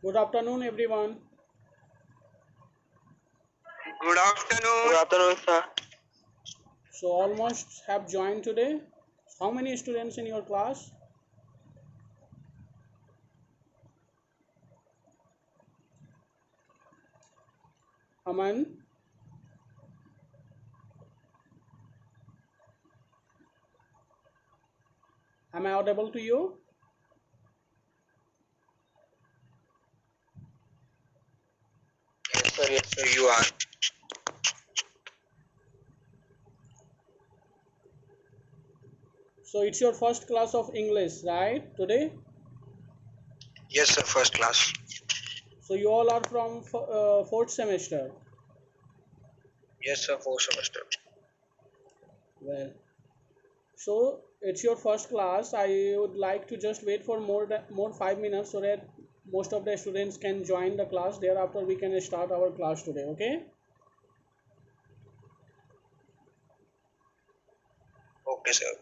Good afternoon, everyone. Good afternoon. Good afternoon, sir. So, almost have joined today. How many students in your class? Aman, am I audible to you? Yes, sir, you are. So, it's your first class of English, right? Today? Yes, sir, first class. So, you all are from fourth semester. Yes, sir, fourth semester. Well, so it's your first class. I would like to just wait for more 5 minutes so that most of the students can join the class. Thereafter, we can start our class today. Okay? Okay, sir.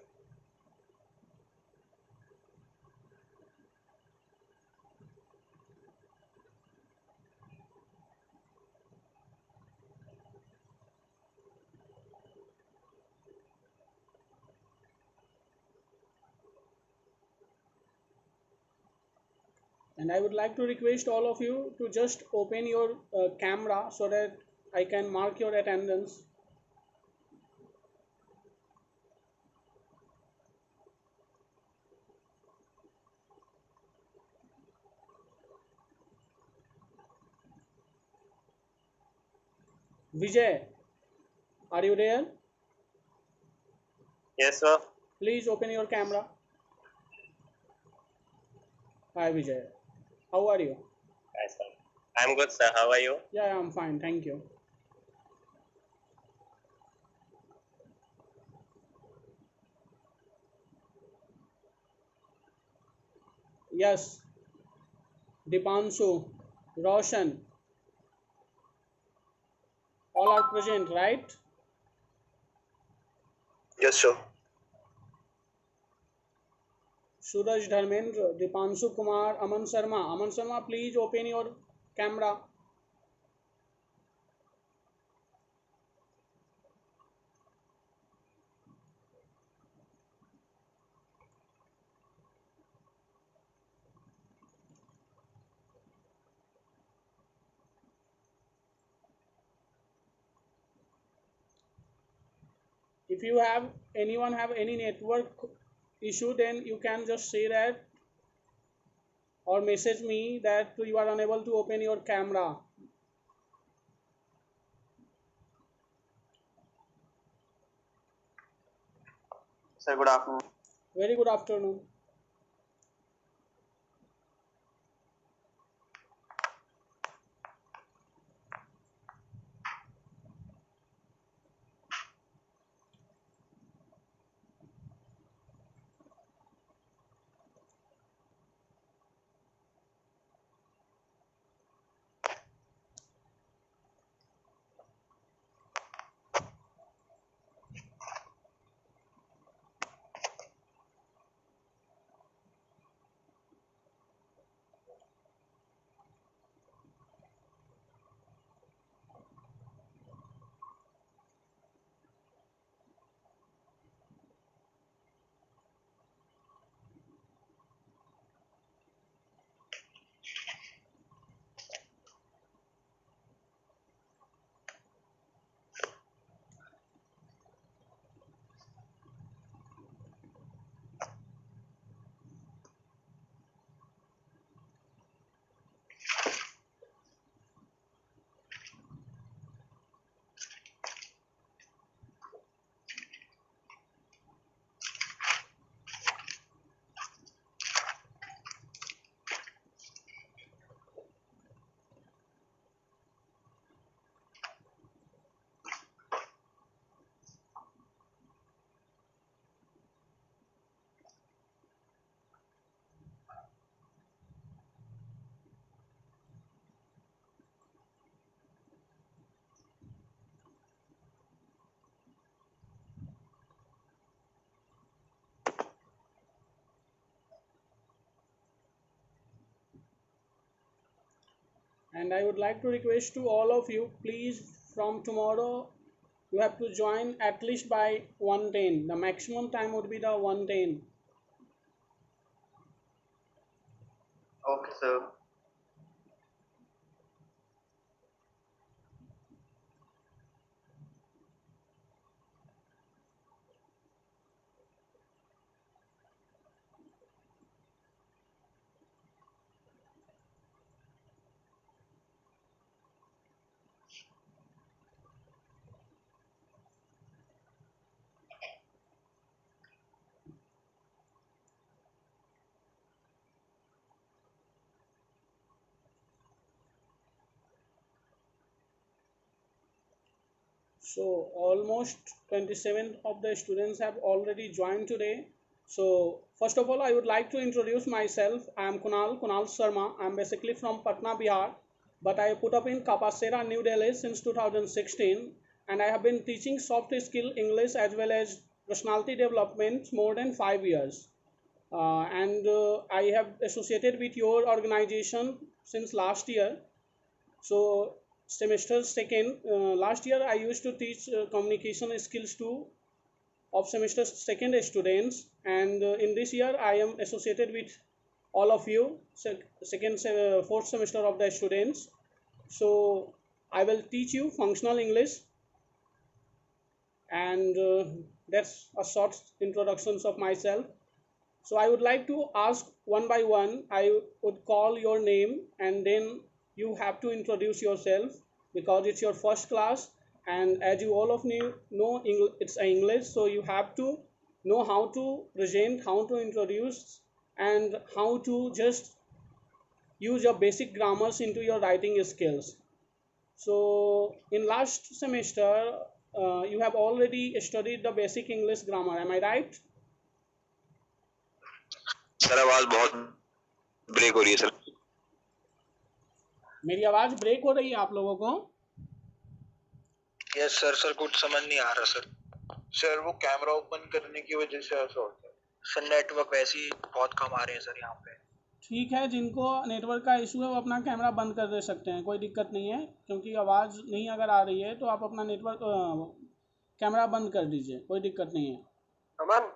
And I would like to request all of you to just open your camera so that I can mark your attendance. Vijay, are you there? Yes, sir. Please open your camera. Hi Vijay. How are you? Yes, sir. I'm good, sir. How are you? Yeah, I'm fine. Thank you. Yes, Dipanshu, Roshan, all are present, right? Yes, sir. Suraj Dharmendra, Dipanshu Kumar, Aman Sharma. Aman Sharma, please open your camera. If you have anyone have any network issue, then you can just say that or message me that you are unable to open your camera. Sir, good afternoon. Very good afternoon. And I would like to request to all of you, please, from tomorrow you have to join at least by 1:10. The maximum time would be the 1:10. Okay, sir. So almost 27 of the students have already joined today. So first of all, I would like to introduce myself. I am Kunal Sharma. I am basically from Patna, Bihar, but I put up in Kapasera, New Delhi since 2016, and I have been teaching soft skill English as well as personality development more than 5 years. And I have associated with your organization since last year. So semester second, last year I used to teach communication skills to of semester second students, and in this year I am associated with all of you, second fourth semester of the students. So I will teach you functional English, and that's a short introductions of myself. So I would like to ask one by one. I would call your name and then you have to introduce yourself because it's your first class, and as you all of you know it's English, so you have to know how to present, how to introduce, and how to just use your basic grammars into your writing skills. So in last semester, you have already studied the basic English grammar. Am I right? Sir आवाज बहुत break हो रही है sir. मेरी आवाज break हो रही है आप लोगों को? Yes sir. सर कुछ समझ नहीं आ रहा सर. सर वो कैमरा ओपन करने की वजह से ऐसा होता है सर. नेटवर्क वैसे ही बहुत कम आ रहे हैं सर यहाँ पे. ठीक है, जिनको नेटवर्क का इशू है वो अपना कैमरा बंद कर दे सकते हैं, कोई दिक्कत नहीं है, क्योंकि आवाज़ नहीं अगर आ रही है तो आप अपना नेटवर्क कैमरा बंद कर दीजिए, कोई दिक्कत नहीं है. अमन.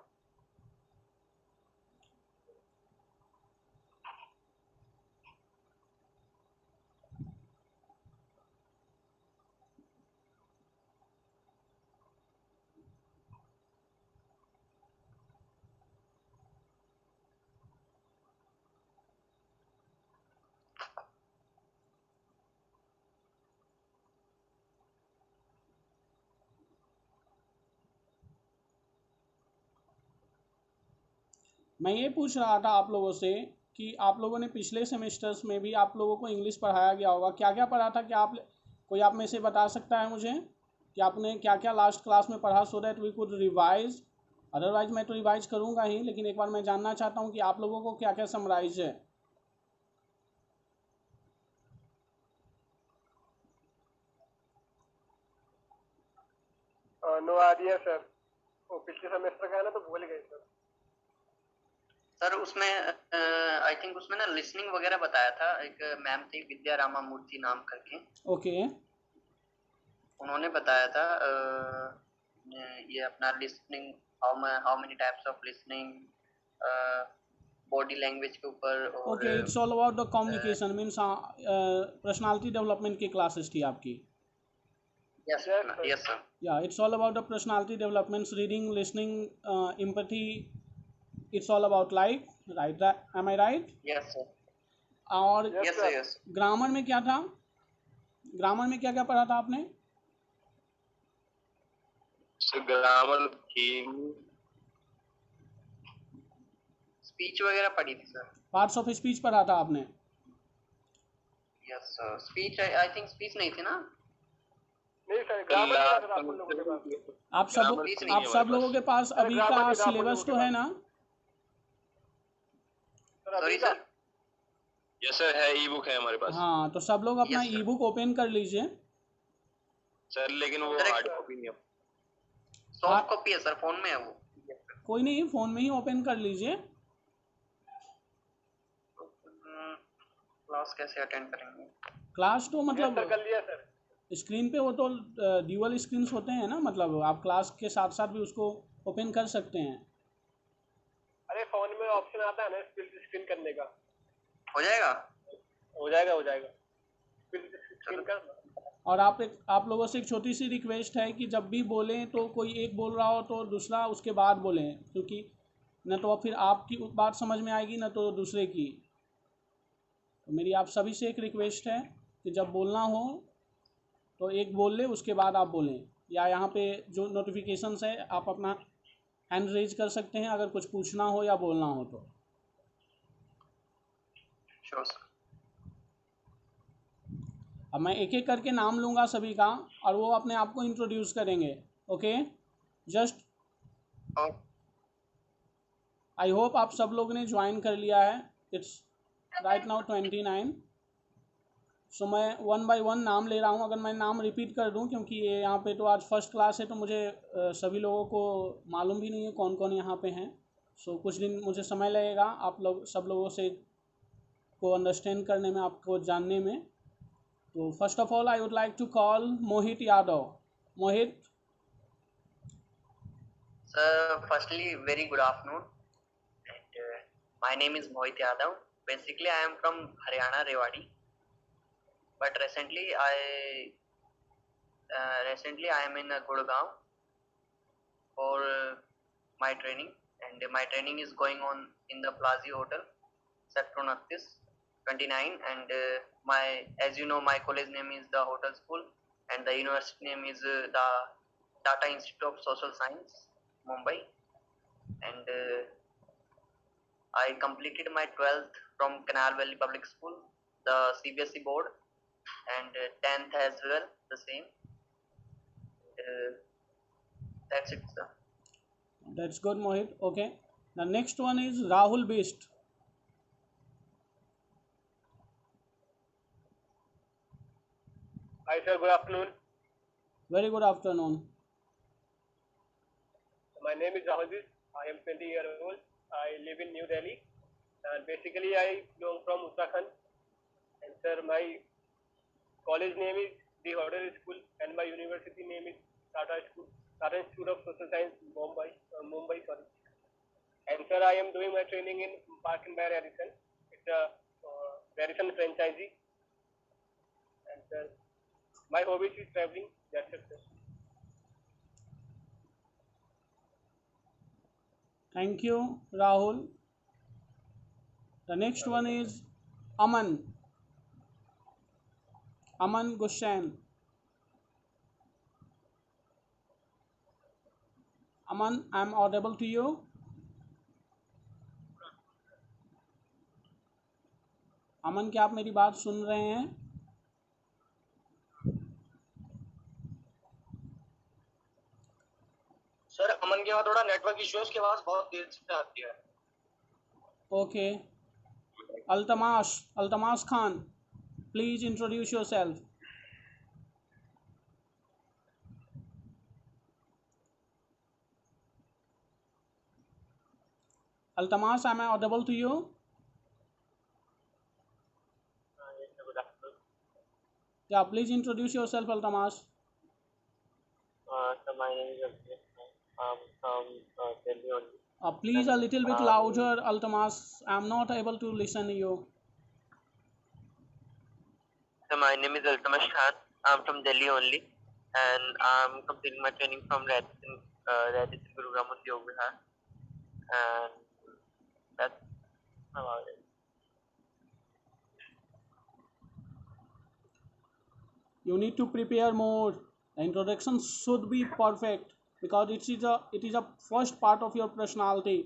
मैं ये पूछ रहा था आप लोगों से कि आप लोगों ने पिछले सेमेस्टर्स में भी आप लोगों को इंग्लिश पढ़ाया गया होगा, क्या क्या पढ़ा था? क्या आप कोई आप में से बता सकता है मुझे कि आपने क्या क्या लास्ट क्लास में पढ़ा, so that we could revise. Otherwise मैं तो रिवाइज करूँगा ही, लेकिन एक बार मैं जानना चाहता हूँ कि आप लोगों को क्या क्या समराइज है. No idea sir. वो पिछले सेमेस्टर का है ना, तो भूल गए सर. सर उसमें आई थिंक उसमें ना लिसनिंग वगैरह बताया था. एक मैम थी विद्या रामामूर्ति नाम करके. ओके. उन्होंने बताया था ये अपना listening, how many types of listening, body language के ऊपर. Okay, it's all about the communication means personality development की क्लासेस थी आपकी. Yes yes sir. Yeah it's all about the personality developments, reading, listening, empathy. It's all about like, right? Am I right? Yes sir. और yes sir. Yes. Grammar में क्या था? Grammar में क्या क्या पढ़ा था आपने? ग्रामर की स्पीच वगैरह पढ़ी थी सर. पार्ट्स ऑफ स्पीच पढ़ा था आपने? Yes sir. Speech I think speech नहीं थी ना. नहीं सर, ग्रामर आप सब लोगों के पास अभी का सिलेबस तो है ना? Sorry sir. यस सर, है. ई बुक है हमारे पास. हाँ, तो सब लोग अपना ई बुक ओपन कर लीजिए सर. लेकिन वो हार्ड कॉपी नहीं है, सॉफ्ट कॉपी है सर, फोन में है वो. कोई नहीं, फ़ोन में ही ओपन कर लीजिए. क्लास कैसे अटेंड करेंगे? क्लास तो यस मतलब सर, कर लिया सर। स्क्रीन पे वो तो ड्यूअल स्क्रीन्स होते हैं ना, मतलब आप क्लास के साथ साथ भी उसको ओपन कर सकते हैं। अरे फोन में ऑप्शन आता है ना स्प्लिट स्क्रीन करने का। हो जाएगा। हो जाएगा, हो जाएगा, स्प्लिट स्क्रीन कर। और आप लोगों से एक छोटी सी रिक्वेस्ट है कि जब भी बोलें तो कोई एक बोल रहा हो तो दूसरा उसके बाद बोलें, क्योंकि न तो फिर आपकी बात समझ में आएगी न तो दूसरे की। तो मेरी आप सभी से एक रिक्वेस्ट है कि जब बोलना हो तो एक बोल ले, उसके बाद आप बोलें। या यहाँ पे जो नोटिफिकेशंस है आप अपना हैंड रेज कर सकते हैं अगर कुछ पूछना हो या बोलना हो तो। Sure sir. अब मैं एक एक करके नाम लूँगा सभी का और वो अपने आप को इंट्रोड्यूस करेंगे। ओके, जस्ट और आई होप आप सब लोग ने ज्वाइन कर लिया है। It's right now 29। सो मैं वन बाय वन नाम ले रहा हूँ। अगर मैं नाम रिपीट कर दूँ, क्योंकि ये यहाँ पे तो आज फर्स्ट क्लास है तो मुझे सभी लोगों को मालूम भी नहीं है कौन कौन यहाँ पे हैं। सो कुछ दिन मुझे समय लगेगा आप लोग सब लोगों से को अंडरस्टैंड करने में, आपको जानने में। तो first of all I would like to call Mohit Yadav. Mohit. sir, firstly, very good afternoon. And my name is Mohit Yadav. Basically, I am from Haryana, Rewari. But recently I am in Gurgaon for my training, and my training is going on in the Plaza Hotel, Sector 29. And as you know, my college name is the Hotel School, and the university name is the Tata Institute of Social Science, Mumbai. And I completed my 12th from Canal Valley Public School, the CBSE board, and 10th as well, the same. That's it, sir. That's good, Mohit. Okay. The next one is Rahul Bist. Hi sir, good afternoon. Very good afternoon. My name is Rahul. I am 20 years old. I live in New Delhi, and basically I belong from Uttarakhand. And sir, my college name is the Hotel School, and my university name is Tata School, Tata Institute of Social Science, Mumbai. Sorry. And sir, I am doing my training in Park and Bear Radisson. It's a Radisson franchisee. And sir, my hobby is traveling. That's it, sir. Thank you, Rahul. The next one is Aman. Aman Gushan. Aman, I'm audible to you. अमन, क्या आप मेरी बात सुन रहे हैं? Sir अमन के वहाँ थोड़ा network issue है, उसके आवाज बहुत देर से आती है। Okay, Altamas Khan, please introduce yourself. Altamas, am I audible to you? Yeah, please introduce yourself, Altamas. So my name is Abhishek. I'm from Delhi only. Please a little bit louder, Altamas. I'm not able to listen to you. So my name is Altamas Khan. I'm from Delhi only, and I'm completing my training from Radisson Gurugram Udyog Vihar, and that's about it. You need to prepare more. The introduction should be perfect because it is a first part of your personality.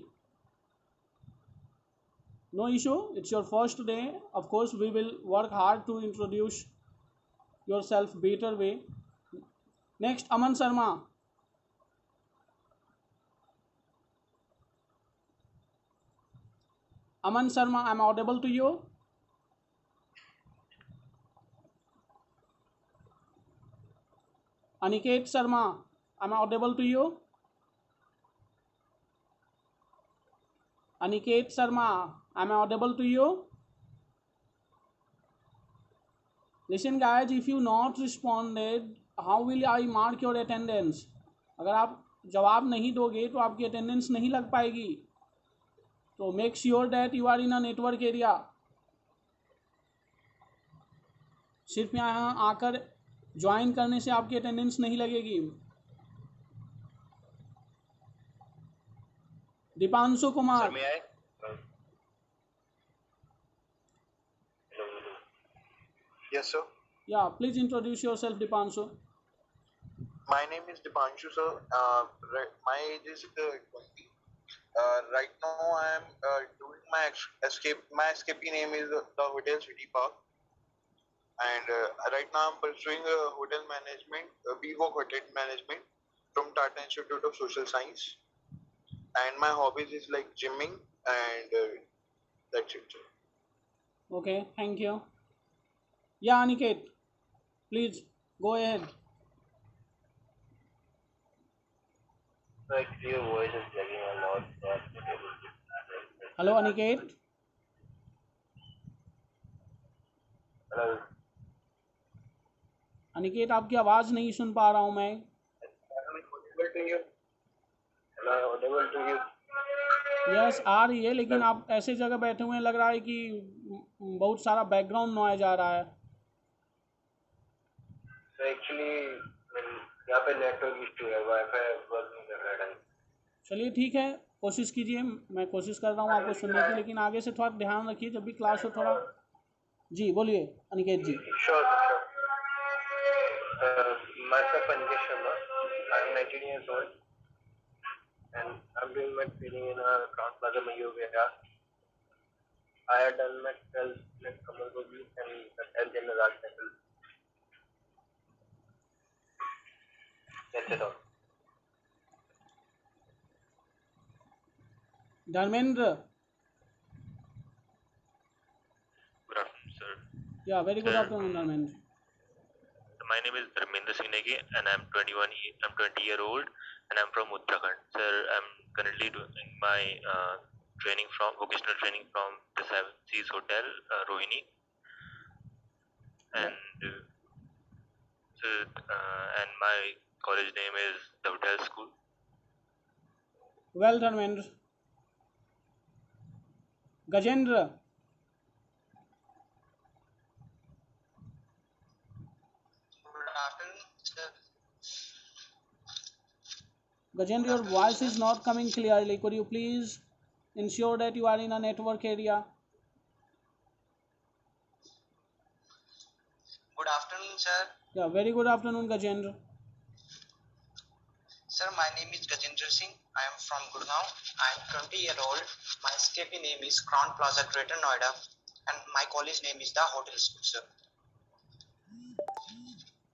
No issue. It's your first day. Of course, we will work hard to introduce yourself better way. Next, Aman Sharma. Aman Sharma, I'm audible to you. Aniket Sharma, am I audible to you? Aniket Sharma, am I audible to you? Listen guys, if you not responded, how will I mark your attendance? अगर आप जवाब नहीं दोगे तो आपकी attendance नहीं लग पाएगी. तो make sure that you are in a network area. सिर्फ यहाँ आकर ज्वाइन करने से आपकी अटेंडेंस नहीं लगेगी. Deepanshu Kumar. May I? Yes, sir. Yeah, please introduce yourself, Dipanshu. My name is Dipanshu, sir. My age is 20. Right now, I am doing my escape. My escapee name is the Hotel City Park, and right now I'm pursuing hotel management, BVOC Hotel Management from Tata Institute of Social Science. And my hobbies is like gymming, and that's it, sir. Okay, thank you. Yeah, Aniket, please go ahead. Actually, your voice is lagging a lot. So I'm not able to understand. Hello, Aniket. Hello. Aniket आपकी आवाज़ नहीं सुन पा रहा हूँ मैं. Am I audible to you? Am I audible to you? Yes आ रही है, लेकिन आप ऐसे जगह बैठे हुए हैं, लग रहा है कि बहुत सारा बैकग्राउंड नॉइज आ रहा है. So actually, यहाँ पे नेटवर्क इशू है, वाईफाई वर्क नहीं कर रहा है ढंग से. चलिए ठीक है, कोशिश कीजिए. मैं कोशिश कर रहा हूँ आपको सुनने की, लेकिन आगे से थोड़ा ध्यान रखिए जब भी क्लास हो थोड़ा. जी बोलिए अनिकेत जी. Sure, sure. Myself Aniket Sharma. I am 19 years old, and I'm doing my training in Crown Plaza, Mayur. I had done my 12th in Kamal Gogi and 10th in Raj Temple. That's it all. Dharmendra. Good afternoon, sir. या very good afternoon Dharmendra. My name is Dharmendra Singh Negi, and I'm 20-year-old, and I'm from Uttarakhand. Sir, I'm currently doing my vocational training from the Seven Seas Hotel, Rohini, and and my college name is the Hotel School. Well Dharmendra. Gajendra. Good afternoon, sir. Gajendra, your voice is not coming clearly. Could you please ensure that you are in a network area? Good afternoon, sir. Yeah, very good afternoon, Gajendra. Sir, my name is Gajendra Singh. I am from Gurgaon. I am 20-year-old. My escapee name is Crown Plaza, Greater Noida, and my college name is the Hotel School, sir.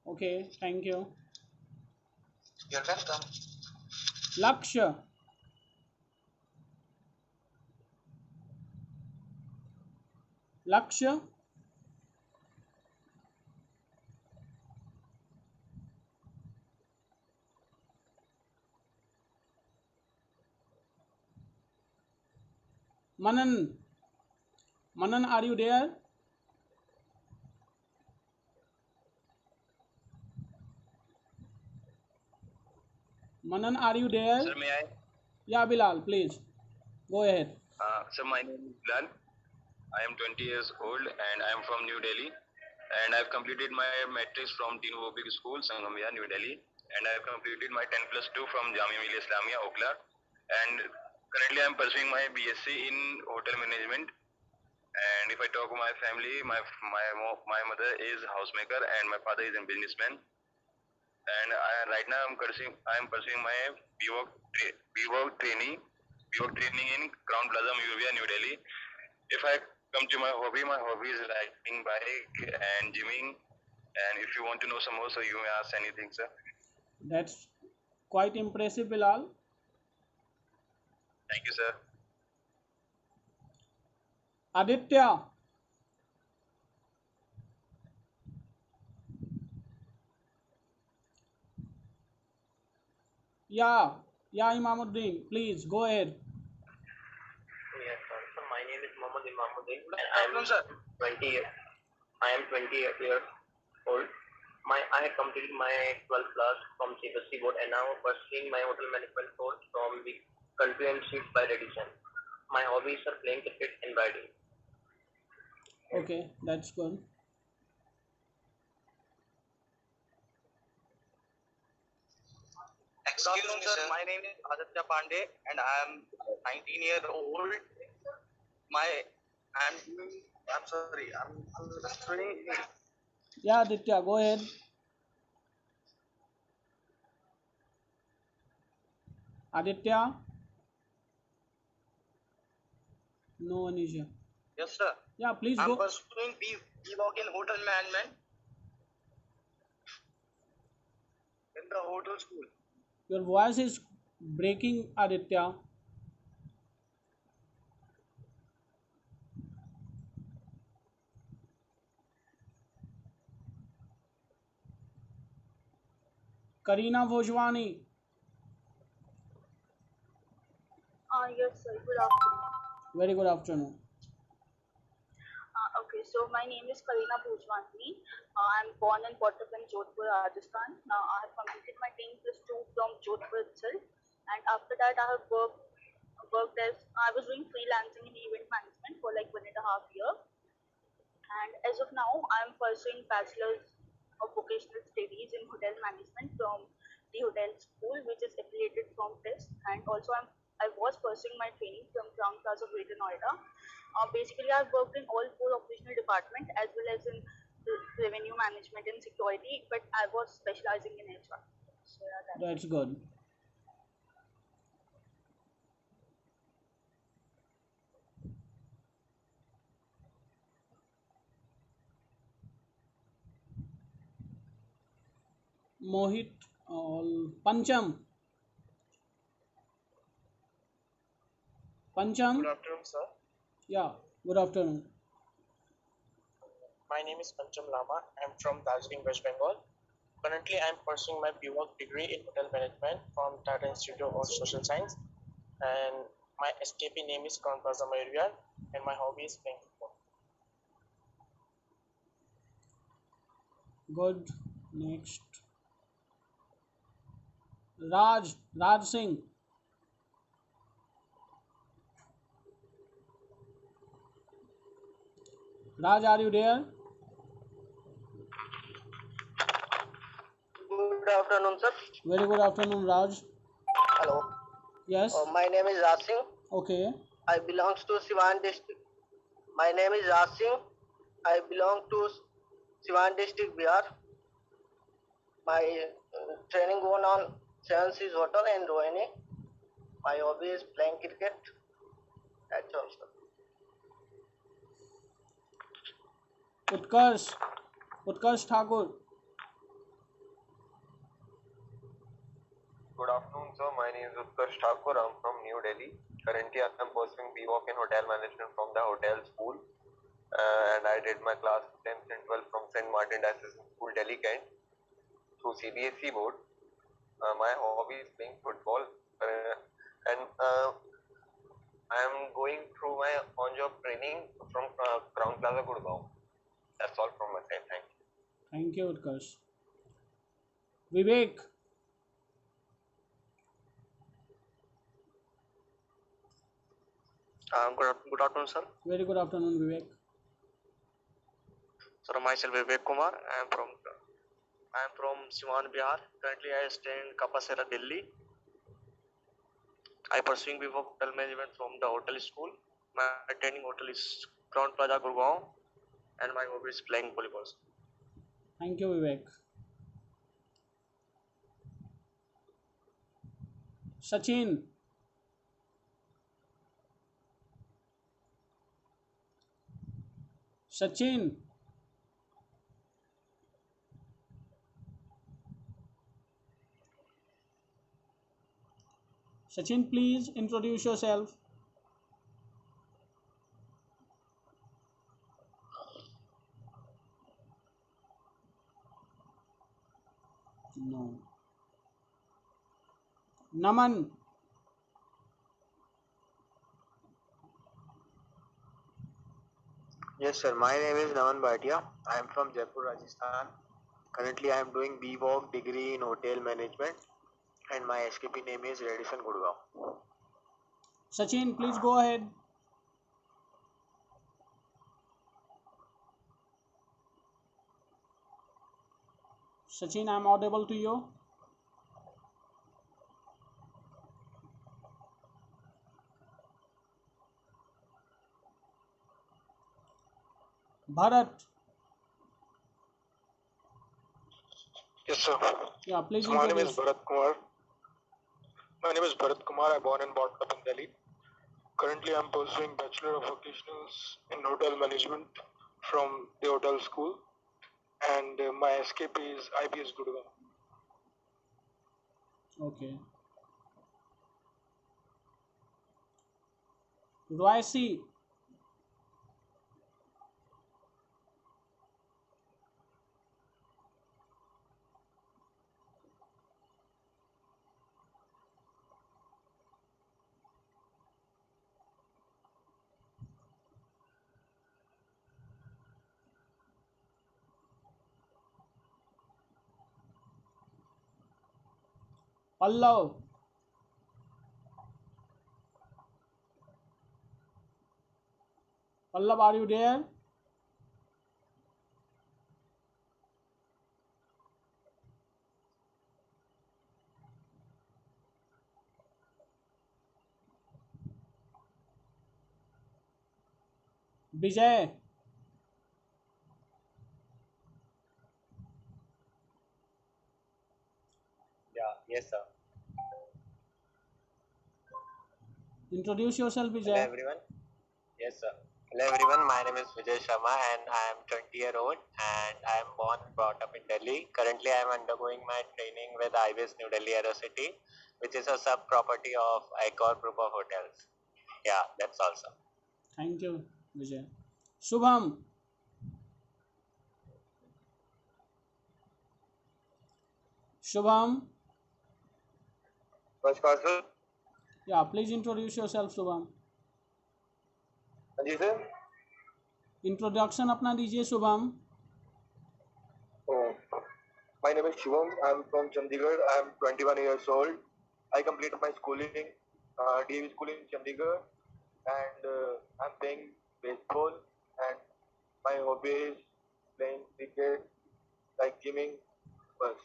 Okay, thank you. You're welcome. Lakshya. Lakshya. Manan. Manan, are you there? Manan, are you there? Sir, may I? Yeah, Bilal, please. Go ahead. Sir, my name is Bilal. I am 20 years old and I am from New Delhi. And I have completed my matrix from Teen Public School, Sangamya, New Delhi. And I have completed my 10+2 from Jamia Millia Islamia, Okhla. And currently I am pursuing my BSc in hotel management. And if I talk about my family, my mother is housemaker and my father is a businessman. And right now I am pursuing my BVOC training in Crown Plaza, Mayur, New Delhi. If I come to my hobby is riding bike and gymming. And if you want to know some more, so you may ask anything, sir. That's quite impressive, Bilal. Thank you, sir. Aditya. Yeah, Imamuddin, please go ahead. Yes, sir. So my name is Mohammad Imamuddin. I am 20 years. I had completed my 12th class from CBSE board and now pursuing my hotel management course from the Country and Suites by Radisson. My hobbies are playing cricket and riding. Okay, that's good. Excuse me, sir. My name is Aditya Pandey, and I am 19-year old. My I'm doing. I'm sorry. I'm studying. Yeah, Aditya, go ahead. Aditya, no one is here. Yes, sir. Yeah, please I'm go. pursuing BVOC in hotel management in the hotel school. Your voice is breaking, Aditya. Karina Bhojwani. Yes, sir. Good afternoon. Very good afternoon. Okay, so my name is Karina Bhojwani. I'm born and brought up in Jodhpur, Rajasthan. Now I have completed my 10 plus 2 from Jodhpur itself, and after that I have worked as I was doing freelancing in event management for like 1.5 years. And as of now, I'm pursuing bachelor's of vocational studies in hotel management from the hotel school, which is affiliated from TIST. And also, I was pursuing my training from Crown Plaza Greater Noida. Basically, I've worked in all four operational departments as well as in revenue management and security, but I was specializing in HR. So yeah, That's good. Mohit, Pancham. Pancham. Good afternoon, sir. Yeah, good afternoon. My name is Pancham Lama. I'm from Darjeeling, West Bengal. Currently, I'm pursuing my BWOC degree in hotel management from Tata Institute of Social Science. And my SKP name is Crown Plaza Mayurviar, and my hobby is playing football. Good. Next. Raj Singh. Raj, are you there? Good afternoon, sir. Very good afternoon, Raj. Hello. Yes. My name is Raj Singh. Okay. I belong to Siwan district. My name is Raj Singh. I belong to Siwan district, Bihar. My training going on Seven Seas Hotel in Rohini. My hobby is playing cricket. That's all, sir. Utkarsh Thakur. Good afternoon, sir. My name is Utkarsh Thakur. I'm from New Delhi. Currently, I'm pursuing BWOC in hotel management from the hotel school. And I did my class 10th and 12th from St. Martin Diocesan School, Delhi, Kent, through CBSE board. My hobby is playing football. And I am going through my on-job training from Crown Plaza, Gurgaon. That's all from my side. Thank you. Thank you, Utkarsh. Vivek. Good afternoon, sir. Very good afternoon, Vivek. Sir, myself Vivek Kumar. I am from Siwan, Bihar. Currently, I stay in Kapasera, Delhi. I pursuing before hotel management from the hotel school. My training hotel is Crown Plaza, Gurgaon, and my hobby is playing volleyball. Thank you, Vivek. Sachin. Sachin. Sachin, please introduce yourself. No. Naman. Yes, sir. My name is Naman Bhatia. I am from Jaipur, Rajasthan. Currently, I am doing BVOC degree in hotel management, and my SKP name is Radisson Gurgaon. Sachin, please go ahead. Sachin, I'm audible to you. Bharat. Yes, sir. Yeah, please So my name is introduce. Bharat Kumar. My name is Bharat Kumar. I'm born and brought up in Delhi. Currently, I'm pursuing Bachelor of Vocationals in Hotel Management from the hotel school, and my SKP is IBS Gurgaon. Okay. Royce. Pallav. Pallav, are you there? Vijay. Yeah, yes, sir. Introduce yourself, Hello, Vijay. everyone. Yes, sir. Hello, everyone. My name is Vijay Sharma, and I am 20-year-old, and I am born and brought up in Delhi. Currently, I am undergoing my training with IBS New Delhi Aerocity, which is a sub-property of Icor Group of Hotels. Yeah, that's all, sir. Thank you, Vijay. Shubham. Shubham. Namaskar, sir. Yeah, please introduce yourself, Shubham. जी sir. Introduction अपना दीजिए Shubham. My name is Shivam. I'm from Chandigarh. I'm 21 years old. I completed my schooling, DAV school in Chandigarh, and I'm playing baseball. And my hobby is playing cricket, like gymming. Bas,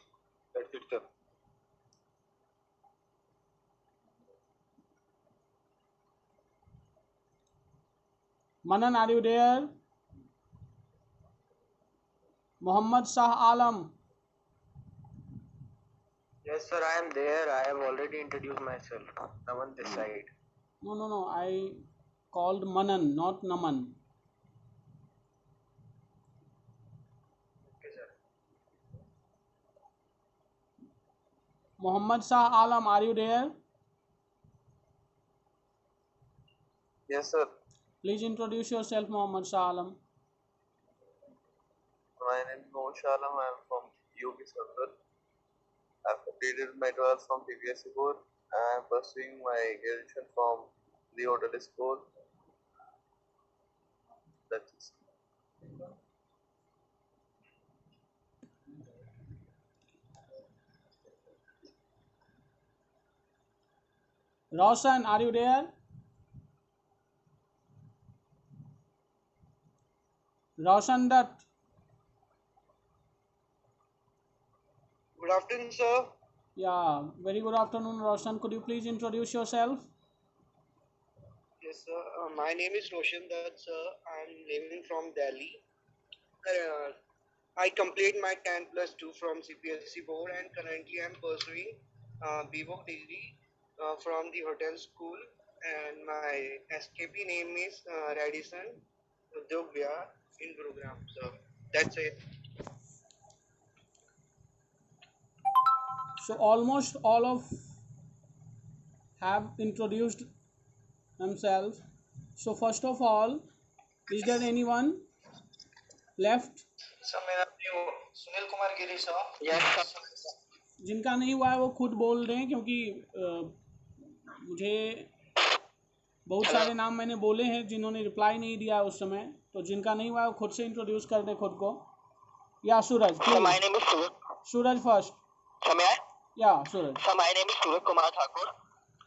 that's it, sir. Manan, are you there? Mohammad Shah Alam. Yes, sir. I am there. I have already introduced myself. Naman this side. No. I called Manan, not Naman. Okay, sir. Mohammad Shah Alam, are you there? Yes, sir. Please introduce yourself, Mohammad Shah Alam. My name is Mohammad Shalam. I am from UP Circle. I have completed my 12th from PVSC board. I am pursuing my graduation from the hotel school. That's it. Roshan, are you there? Roshan Dutt. Good afternoon, sir. Yeah, very good afternoon, Roshan. Could you please introduce yourself? Yes, sir. My name is Roshan Dutt, sir. I'm living from Delhi. I complete my 10 plus 2 from CPSC board, and currently I'm pursuing BVOC degree from the hotel school, and my SKP name is Radisson Udyog Vihar in Gurugram, sir. That's it. So almost all of have introduced themselves. So first of all, is there anyone left? Sir मेरा नाम Sunil Kumar Giri sir. Yes, जिनका नहीं हुआ है वो खुद बोल रहे हैं, क्योंकि मुझे बहुत सारे नाम मैंने बोले हैं जिन्होंने रिप्लाई नहीं दिया उस समय. तो जिनका नहीं हुआ है वो खुद से इंट्रोड्यूस कर दे खुद को. Yeah, Suraj, So please. my name is Suraj. Suraj first. So may I? Yeah, Suraj. So my name is Suraj Kumar Thakur.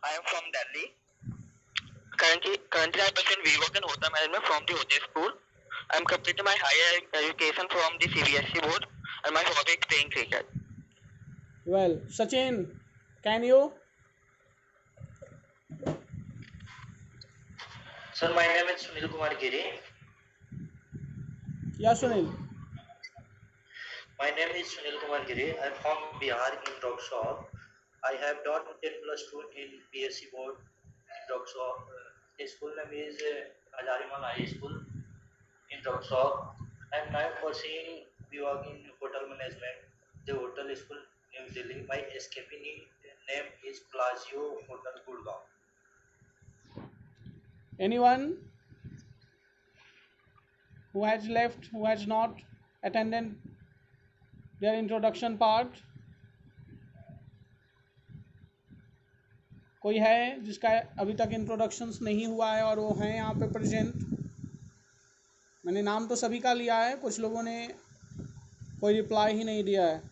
I am from Delhi. Currently I present VWork in Hotel Management from the OJ School. I am completing my higher education from the CBSE board, and my hobby is playing cricket. Well, Sachin, can you? Sir, my name is Sunil Kumar Giri. Yeah, Sunil. My name is Sunil Kumar Giri. I'm from Bihar in Roxor. I have done 10 plus 2 in BSc board in Roxor. The school name is Ajarimal High School in Roxor. And I'm pursuing BWork in hotel management, the hotel school New Delhi. My SKP name is Plazio Hotel Gurgaon. Anyone who has left, who has not attended their introduction part? कोई है जिसका अभी तक introductions नहीं हुआ है और वो हैं यहाँ पे प्रेजेंट? मैंने नाम तो सभी का लिया है, कुछ लोगों ने कोई रिप्लाई ही नहीं दिया है.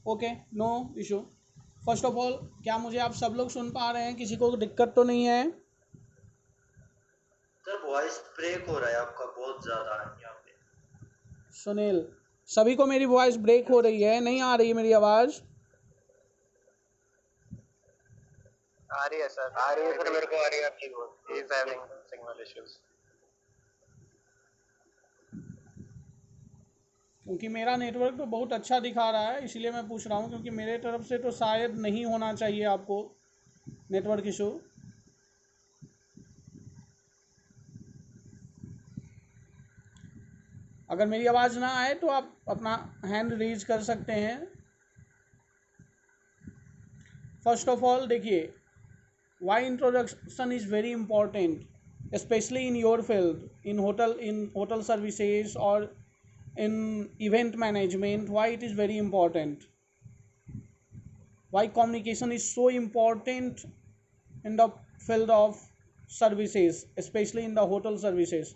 Okay, no issue. First of all, क्या मुझे आप सब लोग सुन पा रहे हैं? किसी को दिक्कत तो नहीं है? सर वॉइस ब्रेक हो रहा है आपका बहुत ज़्यादा यहाँ पे. सुनील, सभी को मेरी वॉइस ब्रेक हो रही है, नहीं आ रही है मेरी आवाज़? आ रही है सर, मेरे को आ रही है आपकी voice. He is having signal issues. क्योंकि मेरा नेटवर्क तो बहुत अच्छा दिखा रहा है, इसलिए मैं पूछ रहा हूँ, क्योंकि मेरे तरफ से तो शायद नहीं होना चाहिए आपको नेटवर्क इशू. अगर मेरी आवाज़ ना आए तो आप अपना हैंड रेज कर सकते हैं. फर्स्ट ऑफ ऑल देखिए, why introduction is very important, specially in your field, in hotel services और in event management. Why it is very important, why communication is so important in the field of services, especially in the hotel services?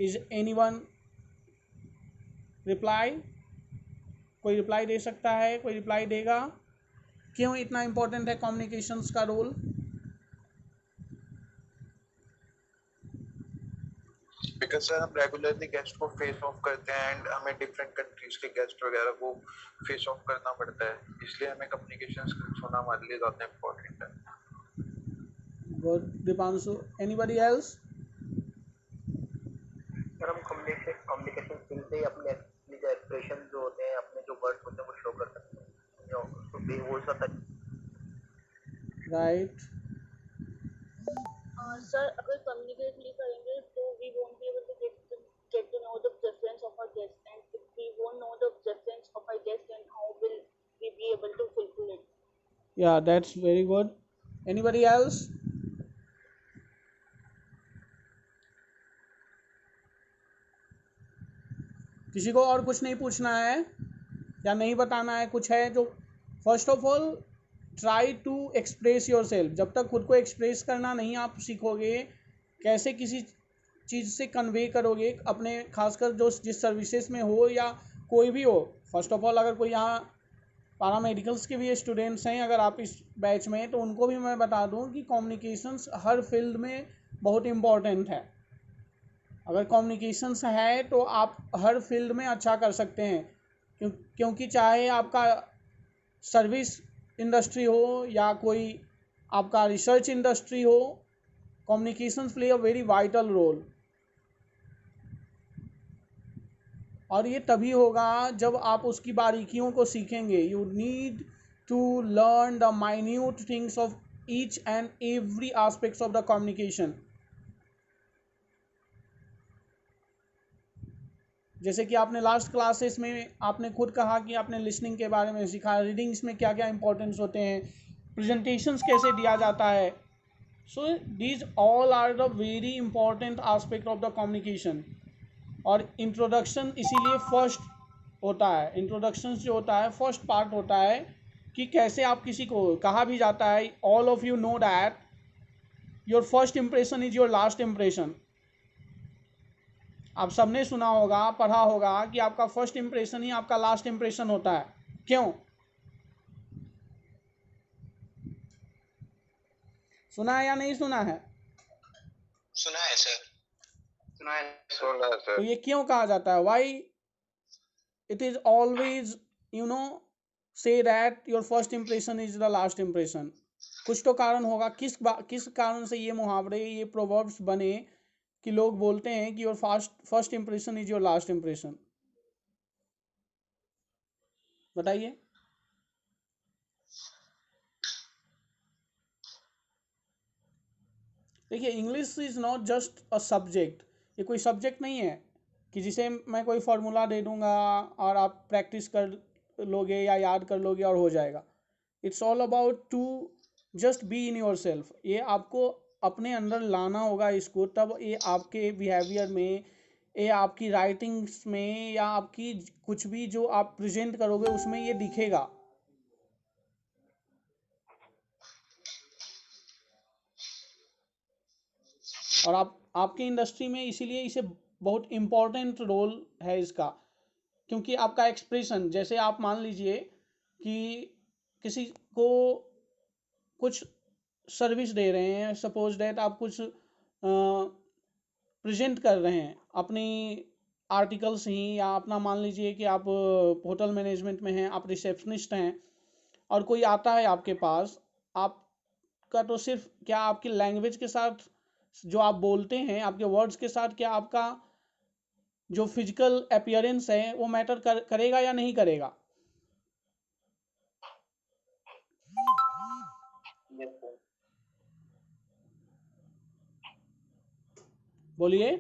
Is anyone reply? कोई reply दे सकता है? कोई reply देगा? क्यों इतना important है communications का रोल? बिकॉज सर हम रेगुलरली गेस्ट को फेस ऑफ करते हैं एंड हमें डिफरेंट कंट्रीज के गेस्ट वगैरह को फेस ऑफ करना पड़ता है, इसलिए हमें कम्युनिकेशन स्किल्स होना हमारे लिए ज़्यादा इम्पोर्टेंट है. Good. Deepanshu, anybody else? Sir हम कम्युनिकेशन स्किल से ही अपने जो एक्सप्रेशन जो होते हैं, अपने जो वर्ड्स होते हैं वो शो कर सकते हैं. वो सब राइट. सर अगर कम्युनिकेट नहीं करेंगे तो we won't be able to get to know the preference of our guest, and if we won't know the preference of our guest, then how will we be able to fulfill it? Yeah, that's very good. Anybody else? किसी को और कुछ नहीं पूछना है या नहीं बताना है? कुछ है जो? First of all, try to express yourself. जब तक खुद को एक्सप्रेस करना नहीं आप सीखोगे, कैसे किसी चीज़ से कन्वे करोगे अपने, खासकर जो जिस सर्विसेज में हो या कोई भी हो. फर्स्ट ऑफ ऑल, अगर कोई यहाँ पैरामेडिकल्स के भी स्टूडेंट्स हैं अगर आप इस बैच में, तो उनको भी मैं बता दूं कि कम्युनिकेशंस हर फील्ड में बहुत इम्पॉर्टेंट है. अगर कम्युनिकेशंस है तो आप हर फील्ड में अच्छा कर सकते हैं, क्योंकि चाहे आपका सर्विस इंडस्ट्री हो या कोई आपका रिसर्च इंडस्ट्री हो, communications play a very vital role. और ये तभी होगा जब आप उसकी बारीकियों को सीखेंगे. You need to learn the minute things of each and every aspects of the communication. जैसे कि आपने लास्ट क्लासेस में आपने खुद कहा कि आपने लिसनिंग के बारे में सीखा, रीडिंग्स में क्या क्या इंपॉर्टेंस होते हैं, प्रेजेंटेशंस कैसे दिया जाता है. So these all are the very important aspect of the communication. और इंट्रोडक्शन इसीलिए फर्स्ट होता है. इंट्रोडक्शन जो होता है फर्स्ट पार्ट होता है कि कैसे आप किसी को, कहा भी जाता है, all of you know that your first impression is your last impression. आप सबने सुना होगा, पढ़ा होगा कि आपका फर्स्ट इंप्रेशन ही आपका लास्ट इंप्रेशन होता है। क्यों? सुना है या नहीं सुना है? सुना है सर। सुना है सुना है तो सर। ये क्यों कहा जाता है? Why it is always say that your first impression is the last impression? कुछ तो कारण होगा। किस कारण से ये मुहावरे, ये प्रोवर्ब्स बने कि लोग बोलते हैं कि your first impression is your last impression? बताइए। देखिए, English is not just a subject. ये कोई सब्जेक्ट नहीं है कि जिसे मैं कोई फार्मूला दे दूंगा और आप प्रैक्टिस कर लोगे या याद कर लोगे और हो जाएगा। It's all about to just be in yourself. ये आपको अपने अंदर लाना होगा इसको, तब ये आपके बिहेवियर में, ये आपकी राइटिंग्स में, या आपकी कुछ भी जो आप प्रेजेंट करोगे उसमें ये दिखेगा। और आपकी इंडस्ट्री में इसीलिए इसे बहुत इम्पोर्टेंट रोल है इसका, क्योंकि आपका एक्सप्रेशन, जैसे आप मान लीजिए कि किसी को कुछ सर्विस दे रहे हैं, सपोज दैट आप कुछ प्रेजेंट कर रहे हैं अपनी आर्टिकल्स ही, या अपना मान लीजिए कि आप होटल मैनेजमेंट में हैं, आप रिसेप्शनिस्ट हैं, और कोई आता है आपके पास, आपका तो सिर्फ क्या आपकी लैंग्वेज के साथ जो आप बोलते हैं, आपके वर्ड्स के साथ क्या आपका जो फिजिकल अपीयरेंस है वो मैटर करेगा या नहीं करेगा? बोलिए।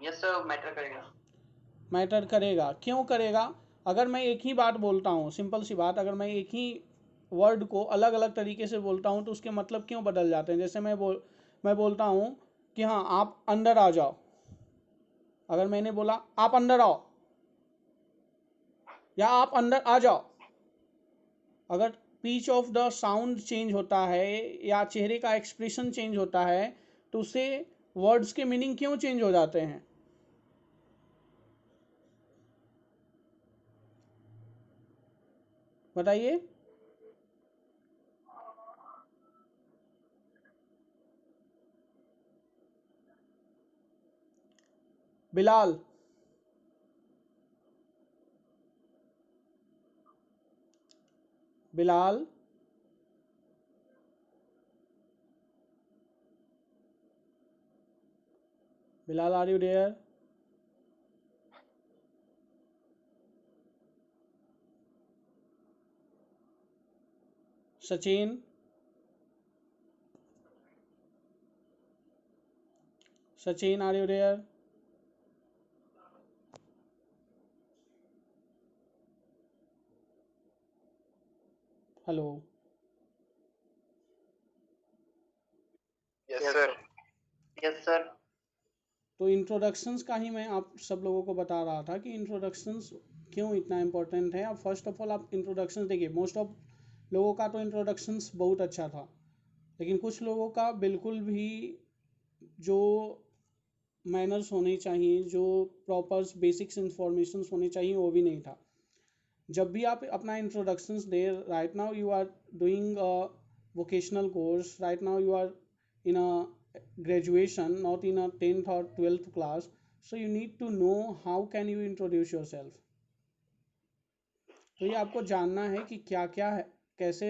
यस सर, मैटर करेगा। मैटर करेगा। क्यों करेगा? अगर मैं एक ही बात बोलता हूँ, सिंपल सी बात, अगर मैं एक ही वर्ड को अलग अलग तरीके से बोलता हूँ तो उसके मतलब क्यों बदल जाते हैं? जैसे मैं बोलता हूँ कि हाँ आप अंदर आ जाओ, अगर मैंने बोला आप अंदर आओ या आप अंदर आ जाओ, अगर pitch of the sound change होता है या चेहरे का एक्सप्रेशन चेंज होता है तो उससे वर्ड्स के मीनिंग क्यों चेंज हो जाते हैं? बताइए। Bilal. Bilal. Bilal, are you there? Sachin. Sachin, are you there? Hello. Yes sir. Yes sir. तो इंट्रोडक्शंस का ही मैं आप सब लोगों को बता रहा था कि इंट्रोडक्शंस क्यों इतना इम्पोर्टेंट है। अब फर्स्ट ऑफ ऑल आप इंट्रोडक्शंस देखिए, मोस्ट ऑफ लोगों का तो इंट्रोडक्शंस बहुत अच्छा था, लेकिन कुछ लोगों का बिल्कुल भी जो मैनर्स होने चाहिए, जो प्रॉपर बेसिक्स इंफॉर्मेशंस होने चाहिए, वो भी नहीं था। जब भी आप अपना इंट्रोडक्शंस दे, right now you are doing a vocational course, right now you are in a graduation, not in a 10th or 12th class, so you need to know how can you introduce yourself. तो ये आपको जानना है कि क्या क्या है, कैसे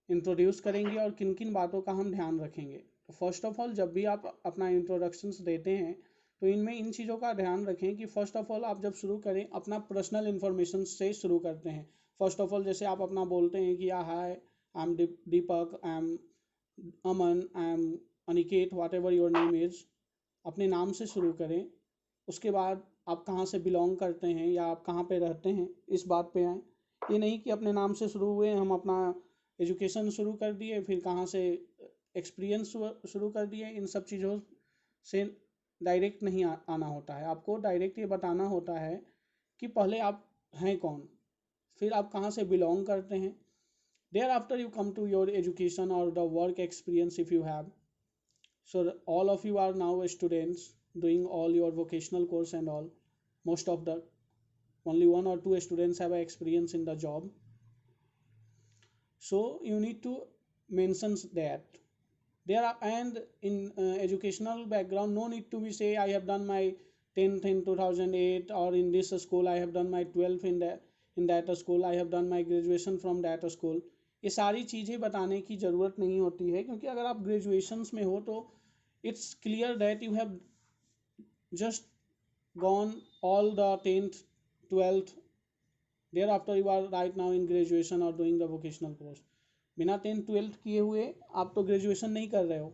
इंट्रोड्यूस करेंगे और किन किन बातों का हम ध्यान रखेंगे। तो फर्स्ट ऑफ ऑल जब भी आप अपना इंट्रोडक्शंस देते हैं तो इनमें इन चीज़ों का ध्यान रखें कि फर्स्ट ऑफ ऑल आप जब शुरू करें अपना पर्सनल इन्फॉर्मेशन से शुरू करते हैं। फर्स्ट ऑफ ऑल जैसे आप अपना बोलते हैं कि hi I am Deepak, I am Aman, I am Aniket, whatever your name is, अपने नाम से शुरू करें। उसके बाद आप कहाँ से बिलोंग करते हैं या आप कहाँ पे रहते हैं, इस बात पे आएँ। ये नहीं कि अपने नाम से शुरू हुए, हम अपना एजुकेशन शुरू कर दिए, फिर कहाँ से एक्सपीरियंस शुरू कर दिए। इन सब चीज़ों से डायरेक्ट नहीं आना होता है। आपको डायरेक्ट ये बताना होता है कि पहले आप हैं कौन, फिर आप कहाँ से बिलोंग करते हैं। There after you come to your education और the work experience if you have. So all of you are now students doing all your vocational course and all. Most of the only one or two students have experience in the job. So you need to mention that there are, and in educational background, no need to be say I have done my 10th in 2008, or in this school I have done my 12th in that school, I have done my graduation from that school. ये सारी चीज़ें बताने की ज़रूरत नहीं होती है, क्योंकि अगर आप ग्रेजुएशंस में हो तो it's clear that you have just gone all the 10th 12th, thereafter you are right now in graduation or doing the vocational course. बिना 10th 12th किए हुए आप तो ग्रेजुएशन नहीं कर रहे हो.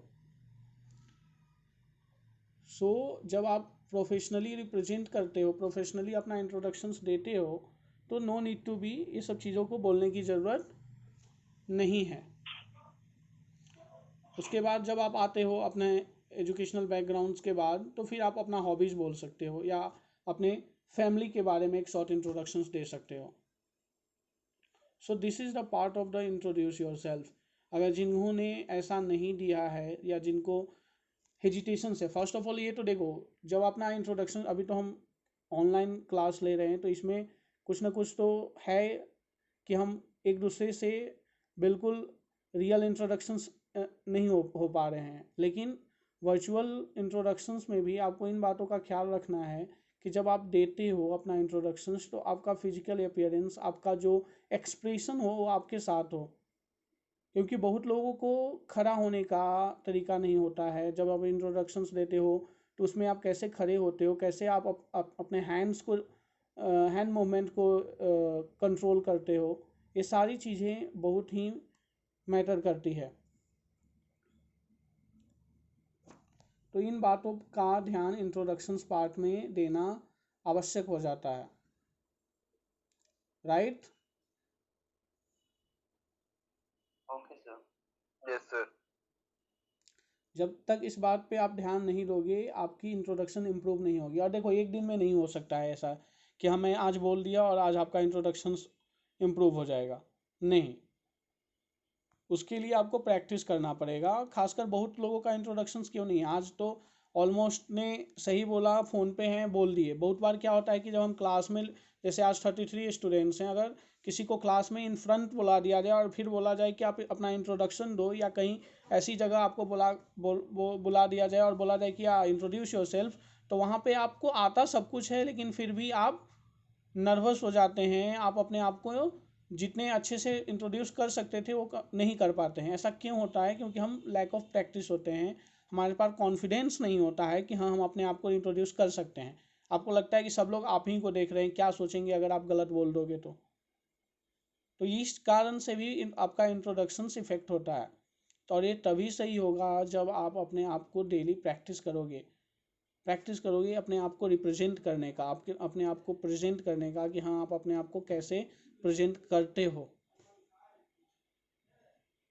सो जब आप प्रोफेशनली रिप्रेजेंट करते हो, प्रोफेशनली अपना इंट्रोडक्शंस देते हो, तो नो नीड टू बी ये सब चीज़ों को बोलने की ज़रूरत नहीं है. उसके बाद जब आप आते हो अपने एजुकेशनल बैकग्राउंड्स के बाद, तो फिर आप अपना हॉबीज़ बोल सकते हो या अपने फैमिली के बारे में एक शॉर्ट इंट्रोडक्शंस दे सकते हो. So this is the part of the introduce your self. अगर जिन्होंने ऐसा नहीं दिया है या जिनको हेजिटेशन से, फर्स्ट ऑफ ऑल ये तो देखो, जब अपना इंट्रोडक्शन, अभी तो हम ऑनलाइन क्लास ले रहे हैं तो इसमें कुछ ना कुछ तो है कि हम एक दूसरे से बिल्कुल रियल इंट्रोडक्शंस नहीं हो पा रहे हैं, लेकिन वर्चुअल इंट्रोडक्शंस में भी आपको इन बातों का ख्याल रखना है कि जब आप देते हो अपना इंट्रोडक्शंस, तो आपका फिजिकल अपीयरेंस, आपका जो एक्सप्रेशन हो वो आपके साथ हो. क्योंकि बहुत लोगों को खड़ा होने का तरीका नहीं होता है. जब आप इंट्रोडक्शंस देते हो तो उसमें आप कैसे खड़े होते हो, कैसे आप अपने हैंड्स को, हैंड मूवमेंट को कंट्रोल करते हो, ये सारी चीज़ें बहुत ही मैटर करती है. तो इन बातों का ध्यान इंट्रोडक्शंस पार्ट में देना आवश्यक हो जाता है. Right? Okay sir. Yes sir. जब तक इस बात पे आप ध्यान नहीं दोगे, आपकी इंट्रोडक्शन इम्प्रूव नहीं होगी. और देखो, एक दिन में नहीं हो सकता है ऐसा कि हमें आज बोल दिया और आज आपका इंट्रोडक्शन इम्प्रूव हो जाएगा. नहीं, उसके लिए आपको प्रैक्टिस करना पड़ेगा. खासकर बहुत लोगों का इंट्रोडक्शंस क्यों नहीं है, आज तो ऑलमोस्ट ने सही बोला, फ़ोन पे हैं, बोल दिए. बहुत बार क्या होता है कि जब हम क्लास में, जैसे आज 33 स्टूडेंट्स हैं, अगर किसी को क्लास में इन फ्रंट बुला दिया जाए और फिर बोला जाए कि आप अपना इंट्रोडक्शन दो, या कहीं ऐसी जगह आपको बुला दिया जाए और बोला जाए कि इंट्रोड्यूस योर सेल्फ, तो वहाँ पे आपको आता सब कुछ है, लेकिन फिर भी आप नर्वस हो जाते हैं. आप अपने आप को जितने अच्छे से इंट्रोड्यूस कर सकते थे वो नहीं कर पाते हैं. ऐसा क्यों होता है? क्योंकि हम लैक ऑफ प्रैक्टिस होते हैं. हमारे पास कॉन्फिडेंस नहीं होता है कि हाँ, हम अपने आप को इंट्रोड्यूस कर सकते हैं. आपको लगता है कि सब लोग आप ही को देख रहे हैं, क्या सोचेंगे अगर आप गलत बोल दोगे तो इस कारण से भी आपका इंट्रोडक्शन इफेक्ट होता है. तो और ये तभी सही होगा जब आप अपने आप को डेली प्रैक्टिस करोगे अपने आप को रिप्रेजेंट करने का, अपने आप को प्रेजेंट करने का, कि हाँ, आप अपने आप को कैसे प्रेजेंट करते हो.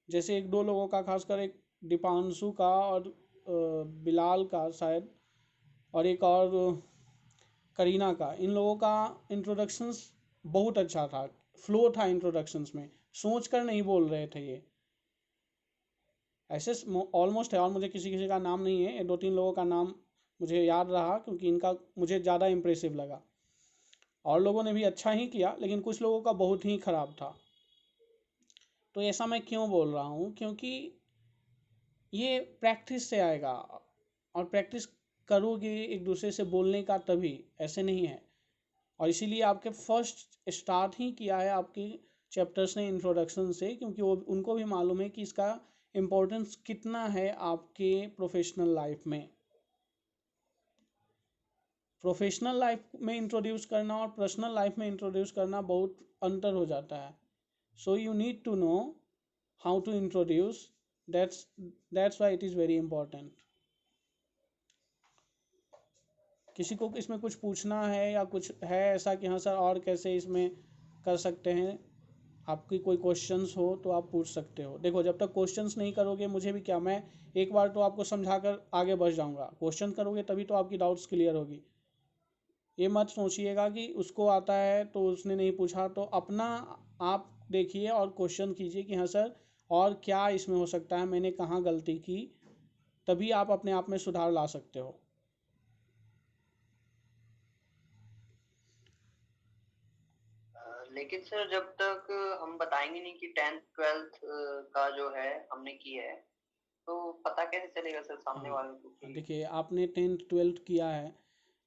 जैसे एक दो लोगों का, खासकर एक दीपांशु का और बिलाल का शायद, और एक और करीना का, इन लोगों का इंट्रोडक्शंस बहुत अच्छा था, फ्लो था इंट्रोडक्शंस में, सोच कर नहीं बोल रहे थे ये. ऐसे ऑलमोस्ट है, और मुझे किसी का नाम नहीं है, 2-3 लोगों का नाम मुझे याद रहा क्योंकि इनका मुझे ज़्यादा इम्प्रेसिव लगा. और लोगों ने भी अच्छा ही किया, लेकिन कुछ लोगों का बहुत ही ख़राब था. तो ऐसा मैं क्यों बोल रहा हूँ? क्योंकि ये प्रैक्टिस से आएगा, और प्रैक्टिस करोगे एक दूसरे से बोलने का तभी, ऐसे नहीं है. और इसीलिए आपके फर्स्ट स्टार्ट ही किया है आपकी चैप्टर्स ने इंट्रोडक्शन से, क्योंकि वो उनको भी मालूम है कि इसका इम्पोर्टेंस कितना है आपके प्रोफेशनल लाइफ में. प्रोफेशनल लाइफ में इंट्रोड्यूस करना और पर्सनल लाइफ में इंट्रोड्यूस करना बहुत अंतर हो जाता है. So you need to know how to introduce. That's why it is very important. किसी को इसमें कुछ पूछना है या कुछ है ऐसा कि हाँ सर, और कैसे इसमें कर सकते हैं, आपकी कोई क्वेश्चंस हो तो आप पूछ सकते हो. देखो, जब तक क्वेश्चंस नहीं करोगे, मुझे भी क्या, मैं एक बार तो आपको समझा कर आगे बढ़ जाऊंगा. क्वेश्चन करोगे तभी तो आपकी डाउट्स क्लियर होगी. ये मत सोचिएगा कि उसको आता है तो उसने नहीं पूछा, तो अपना आप देखिए और क्वेश्चन कीजिए कि हाँ सर, और क्या इसमें हो सकता है, मैंने कहाँ गलती की, तभी आप अपने आप में सुधार ला सकते हो। लेकिन सर जब तक हम बताएंगे नहीं कि 10th 12th का जो है हमने किया है, तो पता कैसे चलेगा सर सामने वालों को कि देखिए आपने 10th 12th किया है,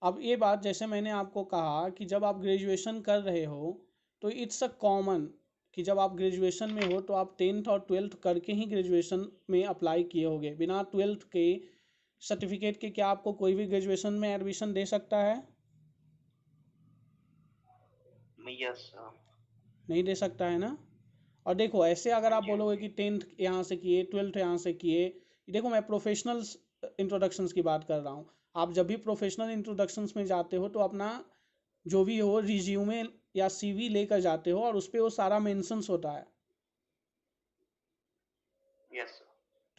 अब ये बात जैसे मैंने आपको कहा कि जब आप ग्रेजुएशन कर रहे हो तो इट्स अ कॉमन कि जब आप ग्रेजुएशन में हो तो आप 10th और 12th करके ही ग्रेजुएशन में अप्लाई किए होगे। बिना 12th के सर्टिफिकेट के क्या आपको कोई भी ग्रेजुएशन में एडमिशन दे सकता है? Yes sir. नहीं दे सकता है ना। और देखो ऐसे अगर आप बोलोगे कि 10th यहाँ से किए 12th यहाँ से किए, देखो मैं प्रोफेशनल इंट्रोडक्शंस की बात कर रहा हूँ। आप जब भी प्रोफेशनल इंट्रोडक्शंस में जाते हो तो अपना जो भी हो रिज्यूमे या सीवी लेकर जाते हो और उस पर वो सारा मेंशंस होता है। Yes sir.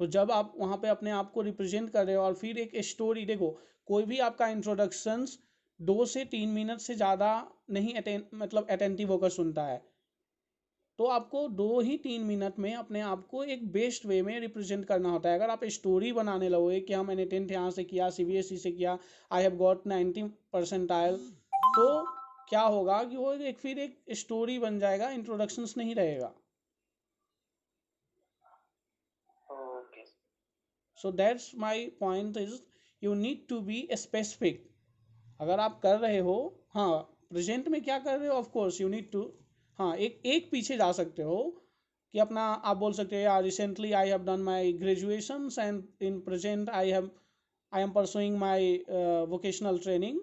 तो जब आप वहाँ पे अपने आप को रिप्रेजेंट कर रहे हो और फिर एक स्टोरी, देखो कोई भी आपका इंट्रोडक्शंस 2 से 3 मिनट से ज़्यादा नहीं मतलब अटेंटिव होकर सुनता है। तो आपको 2 ही 3 मिनट में अपने आप को एक बेस्ट वे में रिप्रेजेंट करना होता है। अगर आप स्टोरी बनाने लगोगे कि हाँ मैंने 10th यहाँ से किया, CBSE से किया, आई हैव गॉट 90 परसेंटाइल, तो क्या होगा कि वो फिर एक स्टोरी बन जाएगा, इंट्रोडक्शंस नहीं रहेगा। Okay. So that's my point is you need to be specific. अगर आप कर रहे हो, हाँ प्रेजेंट में क्या कर रहे हो, of course you need to, हाँ एक पीछे जा सकते हो कि अपना आप बोल सकते हो यार recently I have done my graduation and in present I am pursuing my vocational training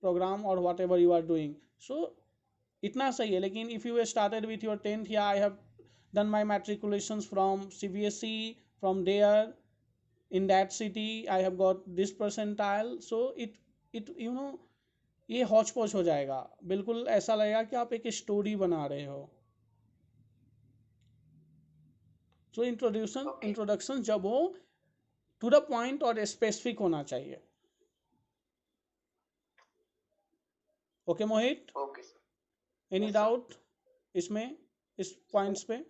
program और whatever you are doing. So इतना सही है। लेकिन if you started with your 10th, या I have done my matriculations from CBSE from there in that city I have got this percentile, so it you know ये हौच पौच हो जाएगा, बिल्कुल ऐसा लगेगा कि आप एक स्टोरी बना रहे हो। सो इंट्रोडक्शन जब हो टू द पॉइंट और स्पेसिफिक होना चाहिए। ओके मोहित, ओके सर। एनी डाउट इसमें, इस पॉइंट्स पे?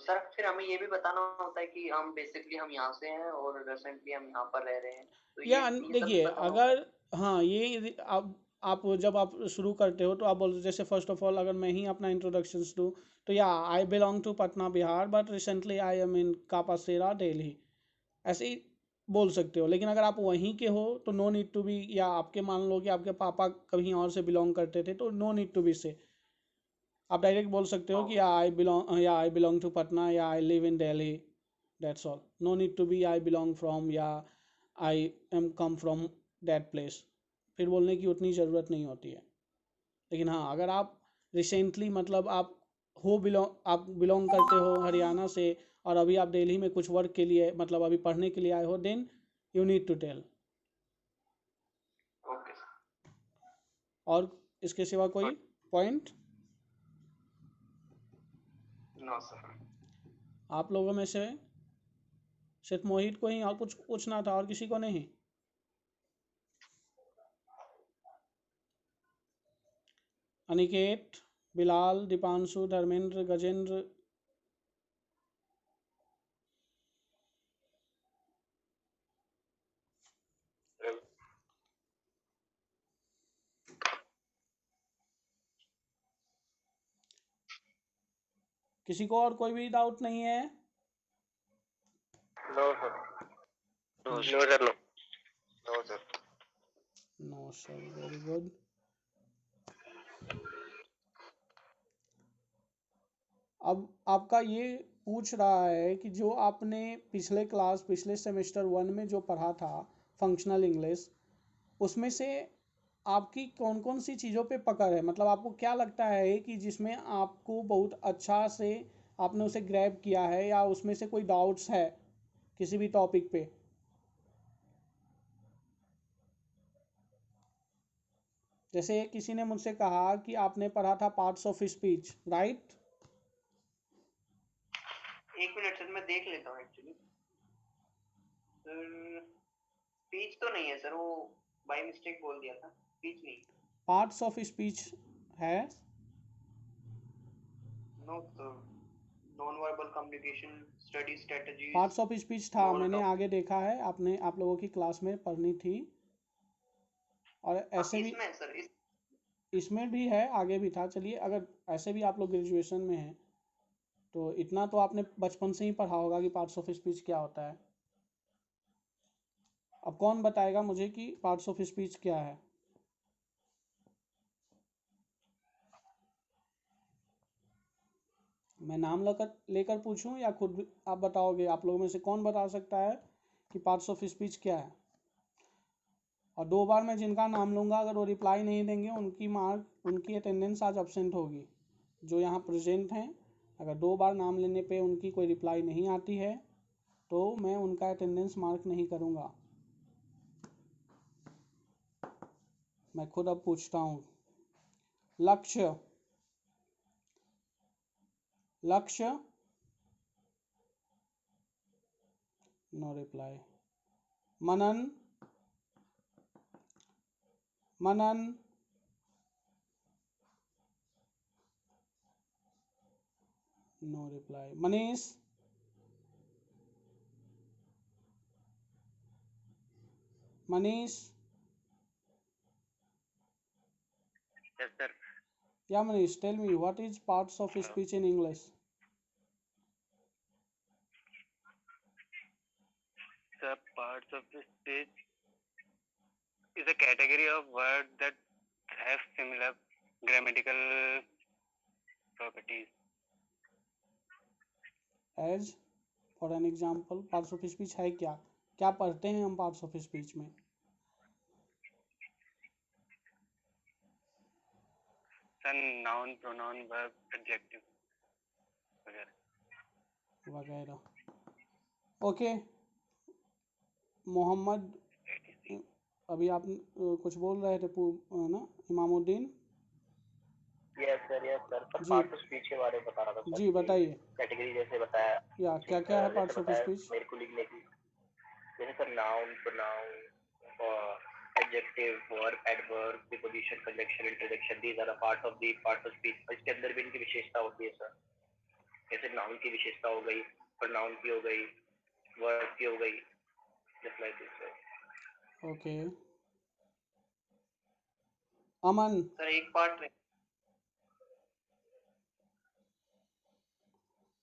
सर फिर हमें ये भी बताना होता है कि हम बेसिकली हम यहाँ से हैं और रिसेंटली हम यहाँ पर रह रहे हैं, तो या ये सब भी देखिए बताना होता है। अगर हाँ ये आप जब आप शुरू करते हो तो आप बोलते जैसे फर्स्ट ऑफ ऑल अगर मैं ही अपना इंट्रोडक्शन दूँ तो या I belong to Patna Bihar but recently I am in Kapashera Delhi, ऐसे ही बोल सकते हो। लेकिन अगर आप वहीं के हो तो नो नीड टू बी, या आपके मान लो कि आपके पापा कहीं और से बिलोंग करते थे तो नो नीड टू बी से, आप डायरेक्ट बोल सकते हो कि या आई बिलोंग टू पटना, या I live in Delhi, that's all. No need to be I belong from या I am come from that place, फिर बोलने की उतनी ज़रूरत नहीं होती है। लेकिन हाँ अगर आप रिसेंटली मतलब आप बिलोंग करते हो हरियाणा से और अभी आप दिल्ली में कुछ वर्क के लिए मतलब अभी पढ़ने के लिए आए हो, then you need to tell. Okay. और इसके सिवा कोई पॉइंट? No sir. आप लोगों में से सिर्फ मोहित को ही और कुछ पूछना था और किसी को नहीं? अनिकेत, बिलाल, दीपांशु, धर्मेंद्र, गजेंद्र, किसी को और कोई भी डाउट नहीं है? No sir. No sir. No sir. No sir, very good. अब आपका ये पूछ रहा है कि जो आपने पिछले सेमेस्टर 1 में जो पढ़ा था फंक्शनल इंग्लिश, उसमें से आपकी कौन कौन सी चीज़ों पे पकड़ है, मतलब आपको क्या लगता है कि जिसमें आपको बहुत अच्छा से आपने उसे ग्रैब किया है, या उसमें से कोई डाउट्स है किसी भी टॉपिक पे? जैसे किसी ने मुझसे कहा कि आपने पढ़ा था पार्ट्स ऑफ स्पीच, राइट? एक मिनट सर मैं देख लेता हूँ एक्चुअली। सर स्पीच तो नहीं है सर, वो बाय मिस्टेक बोल दिया था, स्पीच नहीं। पार्ट्स ऑफ स्पीच है? No sir, non verbal communication, study strategies parts of speech था, all मैंने top आगे देखा है, आपने आप लोगों की क्लास में पढ़नी थी। और ऐसे भी इसमें सर इसमें भी है, आगे भी था। चलिए, अगर ऐसे भी आप लोग ग्रेजुएशन में हैं तो इतना तो आपने बचपन से ही पढ़ा होगा कि पार्ट्स ऑफ स्पीच क्या होता है। अब कौन बताएगा मुझे कि पार्ट्स ऑफ स्पीच क्या है? मैं नाम लेकर पूछूं या खुद आप बताओगे? आप लोगों में से कौन बता सकता है कि पार्ट्स ऑफ स्पीच क्या है? और 2 बार मैं जिनका नाम लूंगा, अगर वो रिप्लाई नहीं देंगे, उनकी अटेंडेंस आज अब्सेंट होगी, जो यहाँ प्रेजेंट हैं। अगर 2 बार नाम लेने पे उनकी कोई रिप्लाई नहीं आती है तो मैं उनका अटेंडेंस मार्क नहीं करूँगा। मैं खुद अब पूछता हूँ। Lakshya no reply. Manan no reply. Manish Yes, sir. Yeah, Manish, tell me, what is parts of speech in English? The parts of the speech is a category of words that have similar grammatical properties. As for an example, parts of speech है क्या? क्या पढ़ते हैं हम parts of speech में? Noun, pronoun, verb, adjective वगैरह। Okay, Mohammad, अभी आप कुछ बोल रहे थे ना, इमामुद्दीन? यस सर जी पार्ट्स ऑफ स्पीच के बारे में बता रहा था सर। जी बताइए। कैटेगरी जैसे बताया या क्या क्या है पार्ट्स ऑफ स्पीच? मेरे को लिखने की, जैसे sir noun, pronoun, adjective, verb, adverb, preposition, conjunction, interjection, these are parts of speech. इसके अंदर भी इनकी विशेषता होती है सर। जैसे नाउन की विशेषता हो गई, प्रोनाउन की हो गई, वर्ब की हो गई, just like this sir. Okay, Aman sir एक पार्ट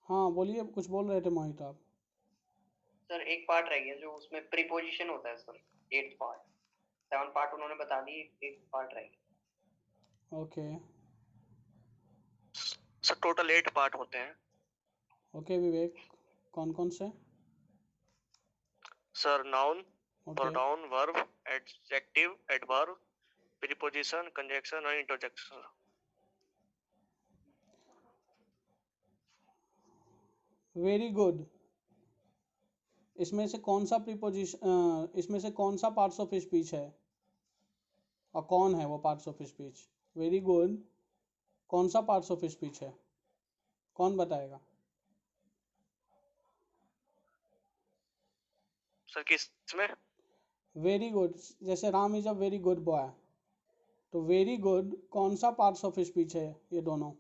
हाँ बोलिए, कुछ बोल रहे थे मोहित आप? सर एक पार्ट रह गया जो उसमें प्रीपोजिशन होता है सर। 8th पार्ट, 7 पार्ट उन्होंने बता दिए, एक पार्ट रह गया। ओके सर टोटल 8 पार्ट होते हैं। ओके विवेक, कौन कौन से? Sir noun, okay pronoun, verb, adjective, adverb, preposition, conjunction और इंटरजेक्शन। Very good. इसमें से कौन सा इसमें से कौन सा पार्ट्स ऑफ स्पीच है और कौन है वो parts of speech? Very good. कौन सा पार्ट्स ऑफ स्पीच है, कौन बताएगा? सर किसमें? वेरी गुड, जैसे Ram is a very good boy, तो वेरी गुड कौन सा पार्ट्स ऑफ स्पीच है ये दोनों?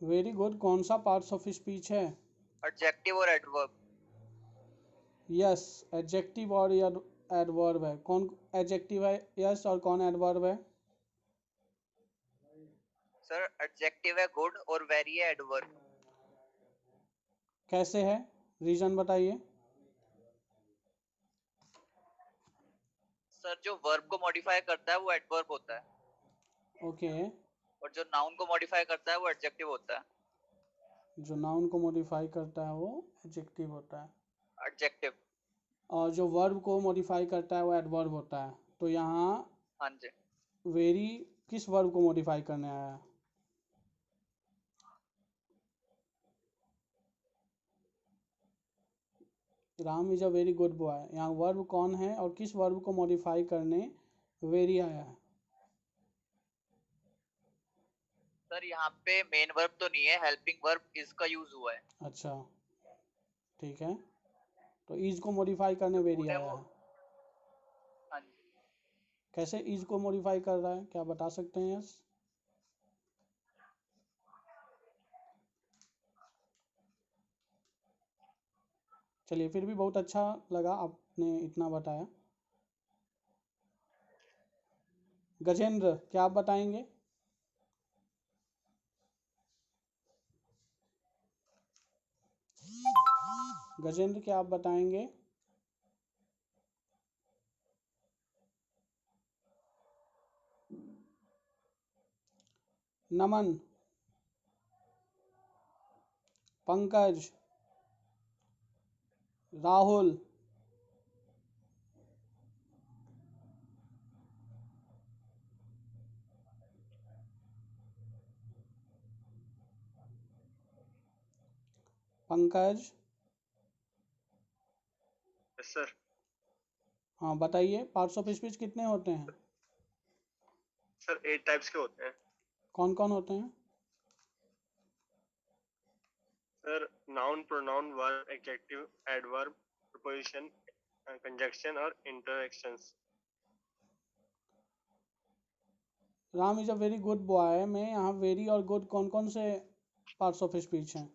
वेरी गुड कौन सा पार्ट्स ऑफ स्पीच है? एडजेक्टिव और एडवर्ब। यस, एडजेक्टिव और एडवर्ब है। कौन एडजेक्टिव है यस और कौन एडवर्ब है? सर एडजेक्टिव है गुड और वेरी है एडवर्ब। कैसे है, रीजन बताइए। सर जो वर्ब को मॉडिफाई करता है वो एडवर्ब होता है। ओके, और जो नाउन को मॉडिफाई करता है वो एडजेक्टिव होता है। जो नाउन को मॉडिफाई करता है वो एडजेक्टिव होता है। एडजेक्टिव। और जो वर्ब को मॉडिफाई करता है वो एडवर्ब होता है। तो यहाँ हाँ जी। वेरी किस वर्ब को मॉडिफाई करने आया है? Ram is a very good boy, यहाँ वर्ब कौन है और किस वर्ब को मॉडिफाई करने वेरी आया है? सर यहाँ पे मेन वर्ब तो नहीं है, हेल्पिंग वर्ब इज का यूज हुआ है। अच्छा ठीक है, तो इज को मॉडिफाई करने वेरी आया है। हाँ जी। कैसे इज को मॉडिफाई कर रहा है, क्या बता सकते हैं? यस, चलिए, फिर भी बहुत अच्छा लगा आपने इतना बताया। गजेंद्र, क्या आप बताएंगे? गजेंद्र, क्या आप बताएंगे? नमन, पंकज, राहुल, पंकज, यस सर। हाँ बताइए, पार्ट्स ऑफ स्पीच कितने होते हैं? सर 8 टाइप्स के होते हैं कौन कौन होते हैं? Sir. Noun, pronoun, verb, adjective, adverb, preposition, conjunction और interjections. Ram is a very good boy में यहाँ वेरी और गुड कौन कौन से पार्ट्स ऑफ स्पीच हैं?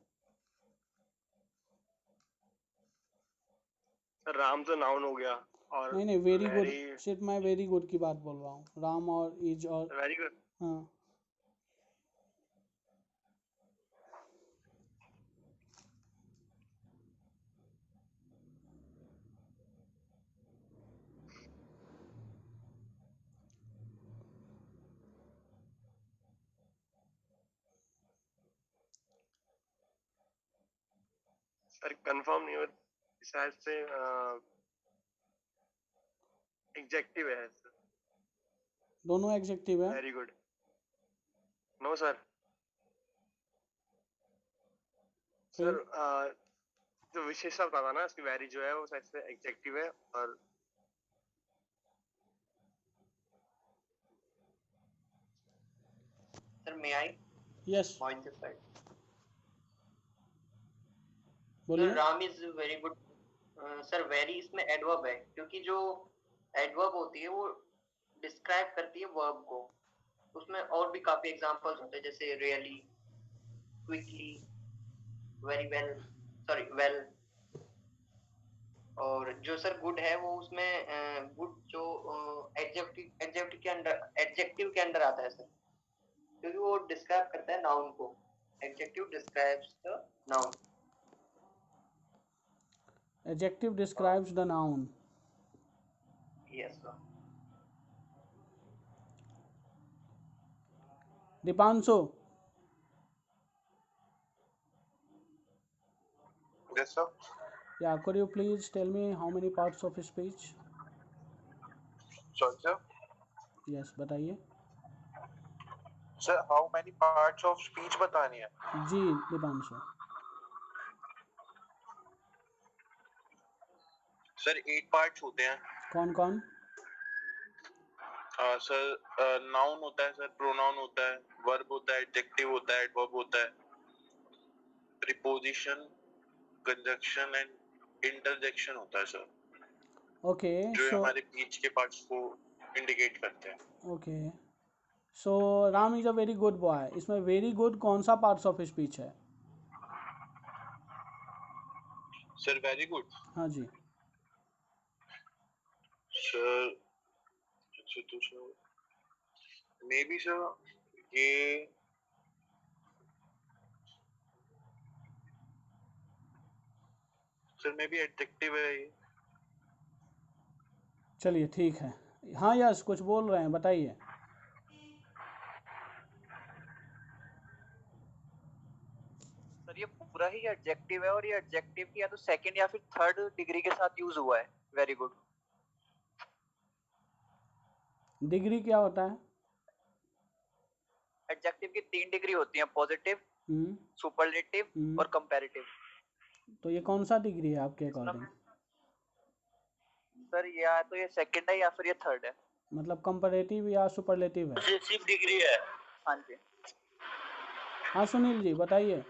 सर राम तो नाउन हो गया और नहीं नहीं, वेरी गुड, वेरी सिर्फ मैं वेरी गुड की बात बोल रहा हूँ, राम और इज और वेरी गुड। हाँ। सर कंफर्म नहीं हो, शायद से एग्जेक्टिव है सर। दोनों एग्जेक्टिव है? Very good. No sir. Sir जो विशेषता बता ना इसकी, वेरी जो है वो शायद से एग्जेक्टिव है। और sir may I? Yes, point this side. बोलिए। Ram is very good. Sir very इसमें एडवर्ब है, क्योंकि जो एडवर्ब होती है वो डिस्क्राइब करती है वर्ब को। उसमें और भी काफी एग्जांपल्स होते हैं, जैसे really, quickly, very well, sorry well. और जो सर गुड है वो उसमें गुड जो एडजेक्टिव के अंडर आता है सर, क्योंकि वो डिस्क्राइब करता है नाउन को। Adjective describes the noun. Adjective describes the noun. Yes sir. Dipanshu, Yes, sir. yeah, could you please tell me how many parts of speech? Sorry, sir. Yes, बताइए। Sir, how many parts of speech बतानी है? जी Deepanshu. Sir 8 parts होते हैं। कौन कौन? Sir noun होता है sir, pronoun होता है, वर्ब होता है, एडजेक्टिव होता है, एडवर्ब होता है, प्रीपोजिशन, कंजक्शन एंड इंटरजेक्शन होता है सर। ओके, जो सो हमारे बीच के पार्ट्स को इंडिकेट करते हैं। Okay, so Ram is a very good boy, इसमें वेरी गुड कौन सा पार्ट्स ऑफ स्पीच है? Sir very good. हाँ जी। सर तो सर मे बी सर ये सर मे बी एडजेक्टिव है ये। चलिए ठीक है। हाँ यस, कुछ बोल रहे हैं, बताइए। सर ये पूरा ही एडजेक्टिव है, और ये एडजेक्टिव की या तो सेकंड या फिर थर्ड डिग्री के साथ यूज हुआ है। Very good. डिग्री क्या होता है? एडजेक्टिव की 3 डिग्री होती हैं, पॉजिटिव, सुपरलेटिव और कंपैरेटिव। तो ये कौन सा डिग्री है आपके अकॉर्डिंग? सर या तो ये सेकंड है या फिर ये थर्ड है। मतलब कंपैरेटिव या सुपरलेटिव है? पॉजिटिव डिग्री है। हाँ जी। हाँ सुनील जी बताइए।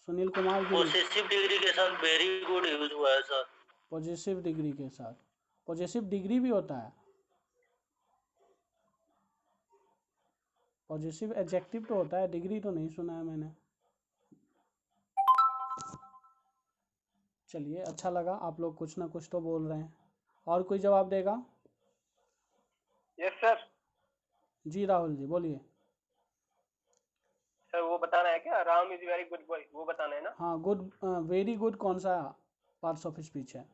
सुनील कुमार जी। पॉजिटिव डिग्री के साथ वेरी गुड यूज हुआ है सर। पॉजिटिव डिग्री के साथ, पॉजिटिव डिग्री भी होता है? पॉजिटिव एडजेक्टिव तो होता है, डिग्री तो नहीं सुना है मैंने। चलिए, अच्छा लगा, आप लोग कुछ ना कुछ तो बोल रहे हैं। और कोई जवाब देगा? Yes sir. जी राहुल जी बोलिए। सर वो बताना है क्या, Ram is very good boy, वो बताना है ना? हाँ, गुड, वेरी गुड कौन सा पार्ट्स ऑफ स्पीच है?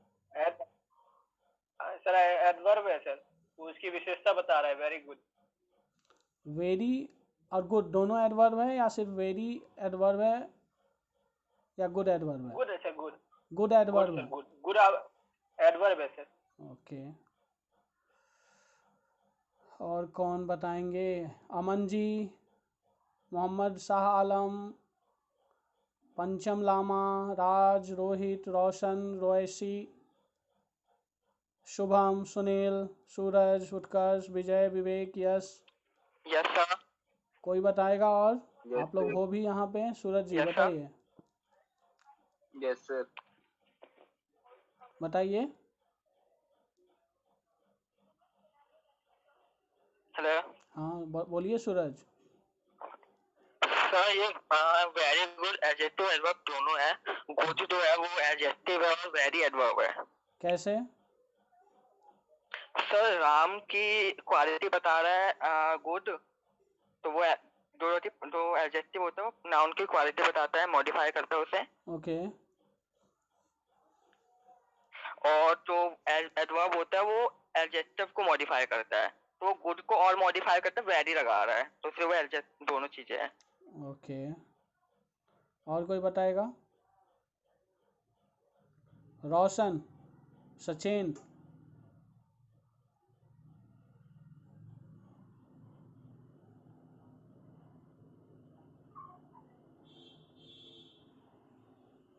सर एडवर्ब है सर, तो उसकी विशेषता बता रहा है, वेरी गुड। वेरी और गुड दोनों एडवर्ब है या सिर्फ वेरी एडवर्ब है या गुड एडवर्ब है? गुड है सर, गुड। गुड एडवर्ब है। गुड गुड एडवर्ब है सर। ओके, और कौन बताएंगे? अमन जी, मोहम्मद शाह आलम, पंचम लामा, राज, रोहित, रोशन, रोएसी, शुभम, सुनील, सूरज, उत्कर्ष, विजय, विवेक, यश। Yes sir. कोई बताएगा? और Yes, आप लोग sir. हो भी यहाँ पे? सूरज जी Yes, sir. बताइए। Yes sir. बताइए। हेलो हाँ, बोलिए सूरज। सर, ये वेरी गुड एडजेक्टिव एडवर्ब दोनों है। गुड जो है वो एडजेक्टिव है और वेरी एडवर्ब है। कैसे? सर राम की क्वालिटी बता रहा है गुड, तो वो जो एडजेक्टिव होता है वो नाउन की क्वालिटी बताता है, मॉडिफाई करता है उसे। ओके। और जो एडवर्ब होता है वो एडजेक्टिव को मॉडिफाई करता है, तो गुड को और मॉडिफाई करता है, वेरी लगा रहा है, तो फिर वो एडजेक्टिव दोनों चीजें हैं। ओके, और कोई बताएगा? रोशन, सचिन।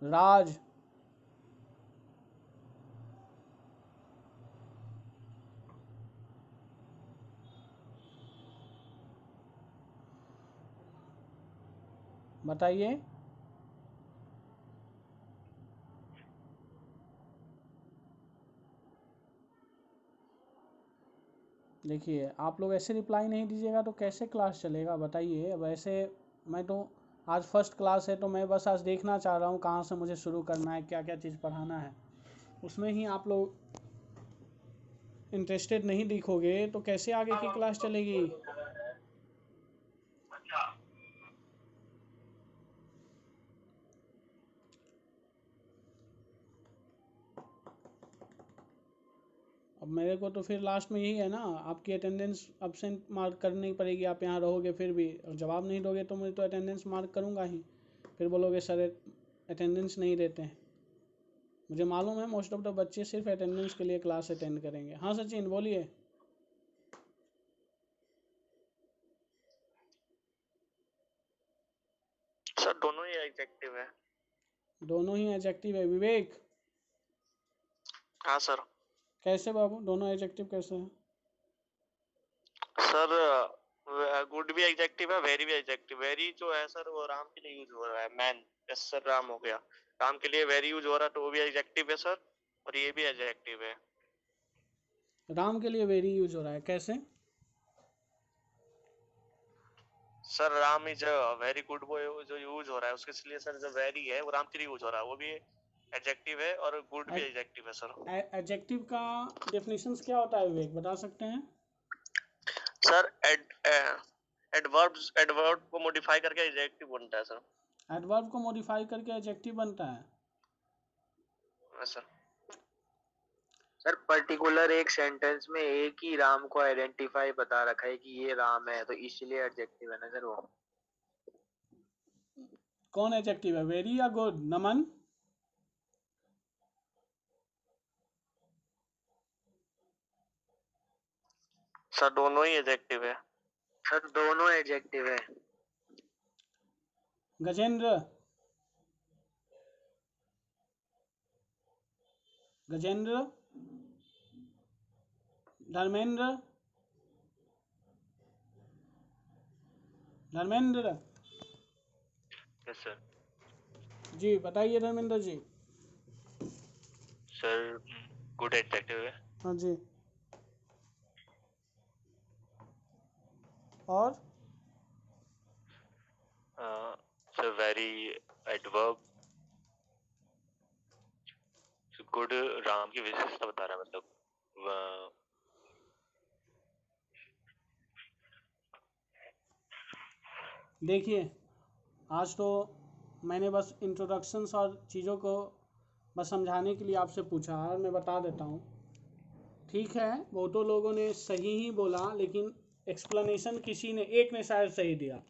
राज। बताइए। देखिए, आप लोग ऐसे रिप्लाई नहीं दीजिएगा तो कैसे क्लास चलेगा बताइए। अब ऐसे मैं तो आज फर्स्ट क्लास है तो मैं बस आज देखना चाह रहा हूँ कहाँ से मुझे शुरू करना है, क्या क्या चीज़ पढ़ाना है, उसमें ही आप लोग इंटरेस्टेड नहीं दिखोगे तो कैसे आगे की क्लास चलेगी? अब मेरे को तो फिर लास्ट में यही है ना, आपकी अटेंडेंस अब्सेंट मार्क करनी पड़ेगी। आप यहाँ रहोगे फिर भी जवाब नहीं दोगे तो मैं तो अटेंडेंस मार्क करूँगा ही। फिर बोलोगे सर अटेंडेंस नहीं देते हैं। मुझे मालूम है मोस्ट ऑफ द बच्चे सिर्फ अटेंडेंस के लिए क्लास अटेंड करेंगे। हाँ सचिन बोलिए। सर दोनों ही एडजेक्टिव है। दोनों ही एडजेक्टिव है। विवेक। हाँ सर। कैसे बाबू, दोनों एडजेक्टिव कैसे हैं? सर गुड भी एडजेक्टिव है, वेरी भी एडजेक्टिव। वेरी जो है सर वो राम के लिए यूज हो रहा है, मैन। यस सर, राम हो गया, राम के लिए वेरी यूज हो रहा है, तो वो भी एडजेक्टिव है सर, और ये भी एडजेक्टिव है। राम के लिए वेरी यूज हो रहा है, कैसे? Sir Ram is very good boy जो यूज हो रहा है उसके लिए सर, जो वेरी है वो राम के लिए यूज हो रहा है, वो भी एडजेक्टिव है, और गुड भी एडजेक्टिव है सर। एडजेक्टिव का डेफिनेशंस क्या होता है विवेक, बता सकते हैं? सर एडवर्ब को मॉडिफाई करके एडजेक्टिव बनता है सर। एडवर्ब को मॉडिफाई करके एडजेक्टिव बनता है? हाँ सर। सर पर्टिकुलर एक सेंटेंस में एक ही राम को आइडेंटिफाई बता रखा है कि ये राम है, तो इसलिए एडजेक्टिव है ना सर वो। कौन एडजेक्टिव है, वेरी या गुड? नमन। सर दोनों ही एडजेक्टिव है। सर दोनों एडजेक्टिव है। गजेंद्र। गजेंद्र। धर्मेंद्र। धर्मेंद्र। Yes sir. जी बताइए Dharmendra ji. Sir good adjective है। हाँ जी, और sir very adverb good Ram की विशेषता बता रहा है मतलब देखिए आज तो मैंने बस इंट्रोडक्शंस और चीज़ों को बस समझाने के लिए आपसे पूछा और मैं बता देता हूँ। ठीक है, बहुतों लोगों ने सही ही बोला, लेकिन एक्सप्लेनेशन किसी ने एक ने शायद सही दिया,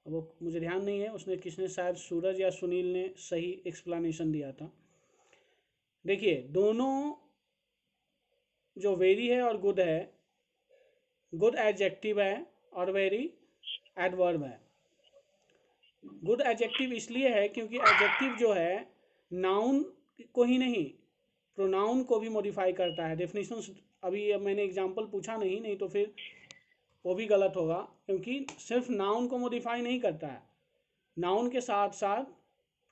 वो मुझे ध्यान नहीं है उसने किसने, शायद सूरज या सुनील ने सही एक्सप्लेनेशन दिया था। देखिए दोनों जो वेरी है और गुड है, गुड एडजेक्टिव है और वेरी एडवर्ब है। गुड एडजेक्टिव इसलिए है क्योंकि एडजेक्टिव जो है नाउन को ही नहीं प्रोनाउन को भी मॉडिफाई करता है। डेफिनेशन अभी अब मैंने एग्जांपल पूछा नहीं तो फिर वो भी गलत होगा, क्योंकि सिर्फ नाउन को मॉडिफाई नहीं करता है, नाउन के साथ साथ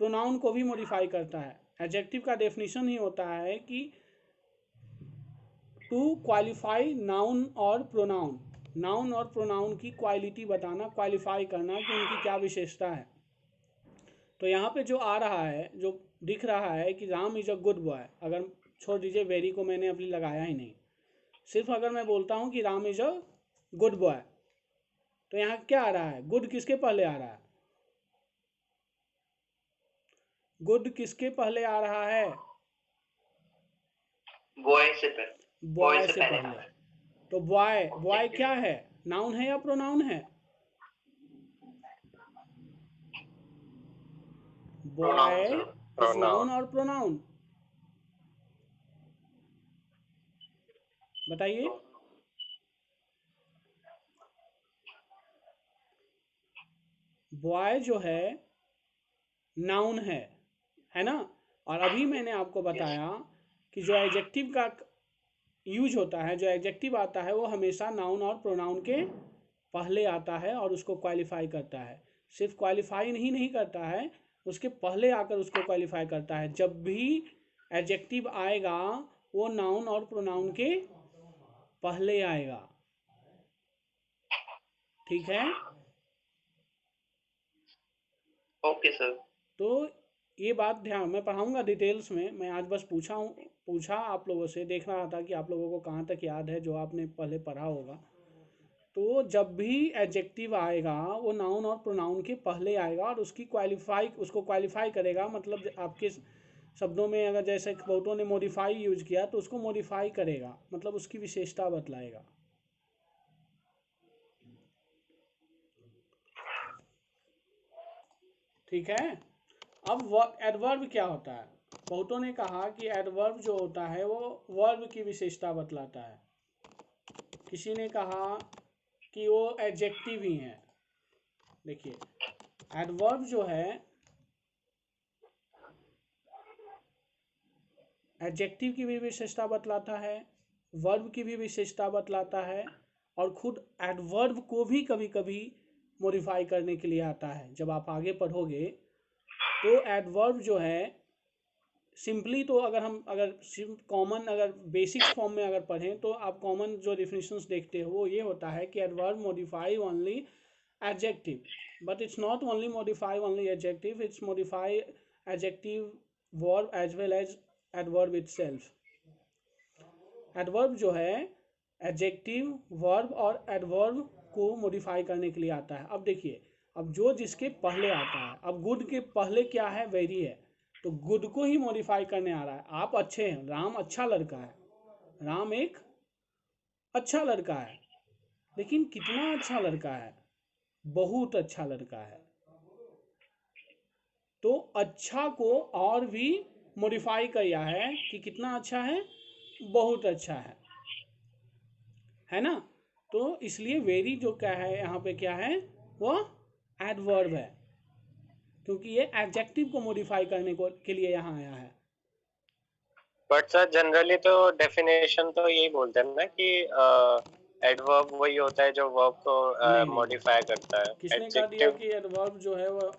प्रोनाउन को भी मॉडिफाई करता है। एडजेक्टिव का डेफिनेशन ही होता है कि टू क्वालिफाई नाउन और प्रोनाउन, नाउन और प्रोनाउन की क्वालिटी बताना, क्वालिफाई करना कि उनकी क्या विशेषता है। तो यहाँ पे जो आ रहा है, जो दिख रहा है कि Ram is a good boy, अगर छोड़ दीजिए वेरी को, मैंने अभी लगाया ही नहीं, सिर्फ अगर मैं बोलता हूँ कि Ram is a good boy, तो यहाँ क्या आ रहा है? गुड किसके पहले आ रहा है? गुड किसके पहले आ रहा है? बॉय से पहले, बॉय से पहले। तो बॉय, बॉय क्या है? नाउन है या प्रोनाउन है? बॉय इज नाउन और प्रोनाउन? बताइए। बॉय जो है नाउन है ना? और अभी मैंने आपको बताया कि जो एडजेक्टिव का यूज होता है, जो एडजेक्टिव आता है, वो हमेशा नाउन और प्रोनाउन के पहले आता है और उसको क्वालिफाई करता है। सिर्फ क्वालिफाई नहीं करता है, उसके पहले आकर उसको क्वालिफाई करता है। जब भी एडजेक्टिव आएगा वो नाउन और प्रोनाउन के पहले आएगा। ठीक है? Okay sir. तो ये बात ध्यान, मैं पढ़ाऊंगा डिटेल्स में, मैं आज बस पूछा आप लोगों से, देख रहा था कि आप लोगों को कहाँ तक याद है जो आपने पहले पढ़ा होगा। तो जब भी एडजेक्टिव आएगा वो नाउन और प्रोनाउन के पहले आएगा और उसको क्वालिफाई करेगा। मतलब आपके शब्दों में अगर जैसे बहुतों ने मॉडिफाई यूज किया तो उसको मॉडिफाई करेगा, मतलब उसकी विशेषता बतलाएगा। ठीक है? अब एडवर्ब क्या होता है? बहुतों ने कहा कि एडवर्ब जो होता है वो वर्ब की विशेषता बतलाता है, किसी ने कहा कि वो एडजेक्टिव ही है। देखिए एडवर्ब जो है एडजेक्टिव की भी विशेषता बतलाता है, वर्ब की भी विशेषता बतलाता है, और खुद एडवर्ब को भी कभी कभी मॉडिफाई करने के लिए आता है। जब आप आगे पढ़ोगे तो एडवर्ब जो है सिंपली, तो अगर कॉमन अगर बेसिक्स फॉर्म में अगर पढ़ें तो आप कॉमन जो डिफिनेशंस देखते हो वो ये होता है कि adverb modify only adjective, but it's not only modify only adjective, it's modify adjective verb as well as adverb itself. Adverb जो है एडजेक्टिव, वर्ब और एडवर्ब को मॉडिफाई करने के लिए आता है। अब देखिए, अब जो जिसके पहले आता है, अब गुड के पहले क्या है? वेरी है, तो गुड को ही मॉडिफाई करने आ रहा है। आप अच्छे हैं, राम अच्छा लड़का है, राम एक अच्छा लड़का है, लेकिन कितना अच्छा लड़का है? बहुत अच्छा लड़का है। तो अच्छा को और भी मॉडिफाई किया है कि कितना अच्छा है? बहुत अच्छा है ना? तो इसलिए वेरी जो क्या है यहाँ पे क्या है? वो एडवर्ब है, क्योंकि ये एडजेक्टिव को मॉडिफाई करने के लिए यहाँ आया है। बट सर जनरली तो डेफिनेशन तो यही बोलते हैं ना कि एडवर्ब वही होता है जो वर्ब को मॉडिफाई करता है। किसने कह दिया कि एडवर्ब जो है वो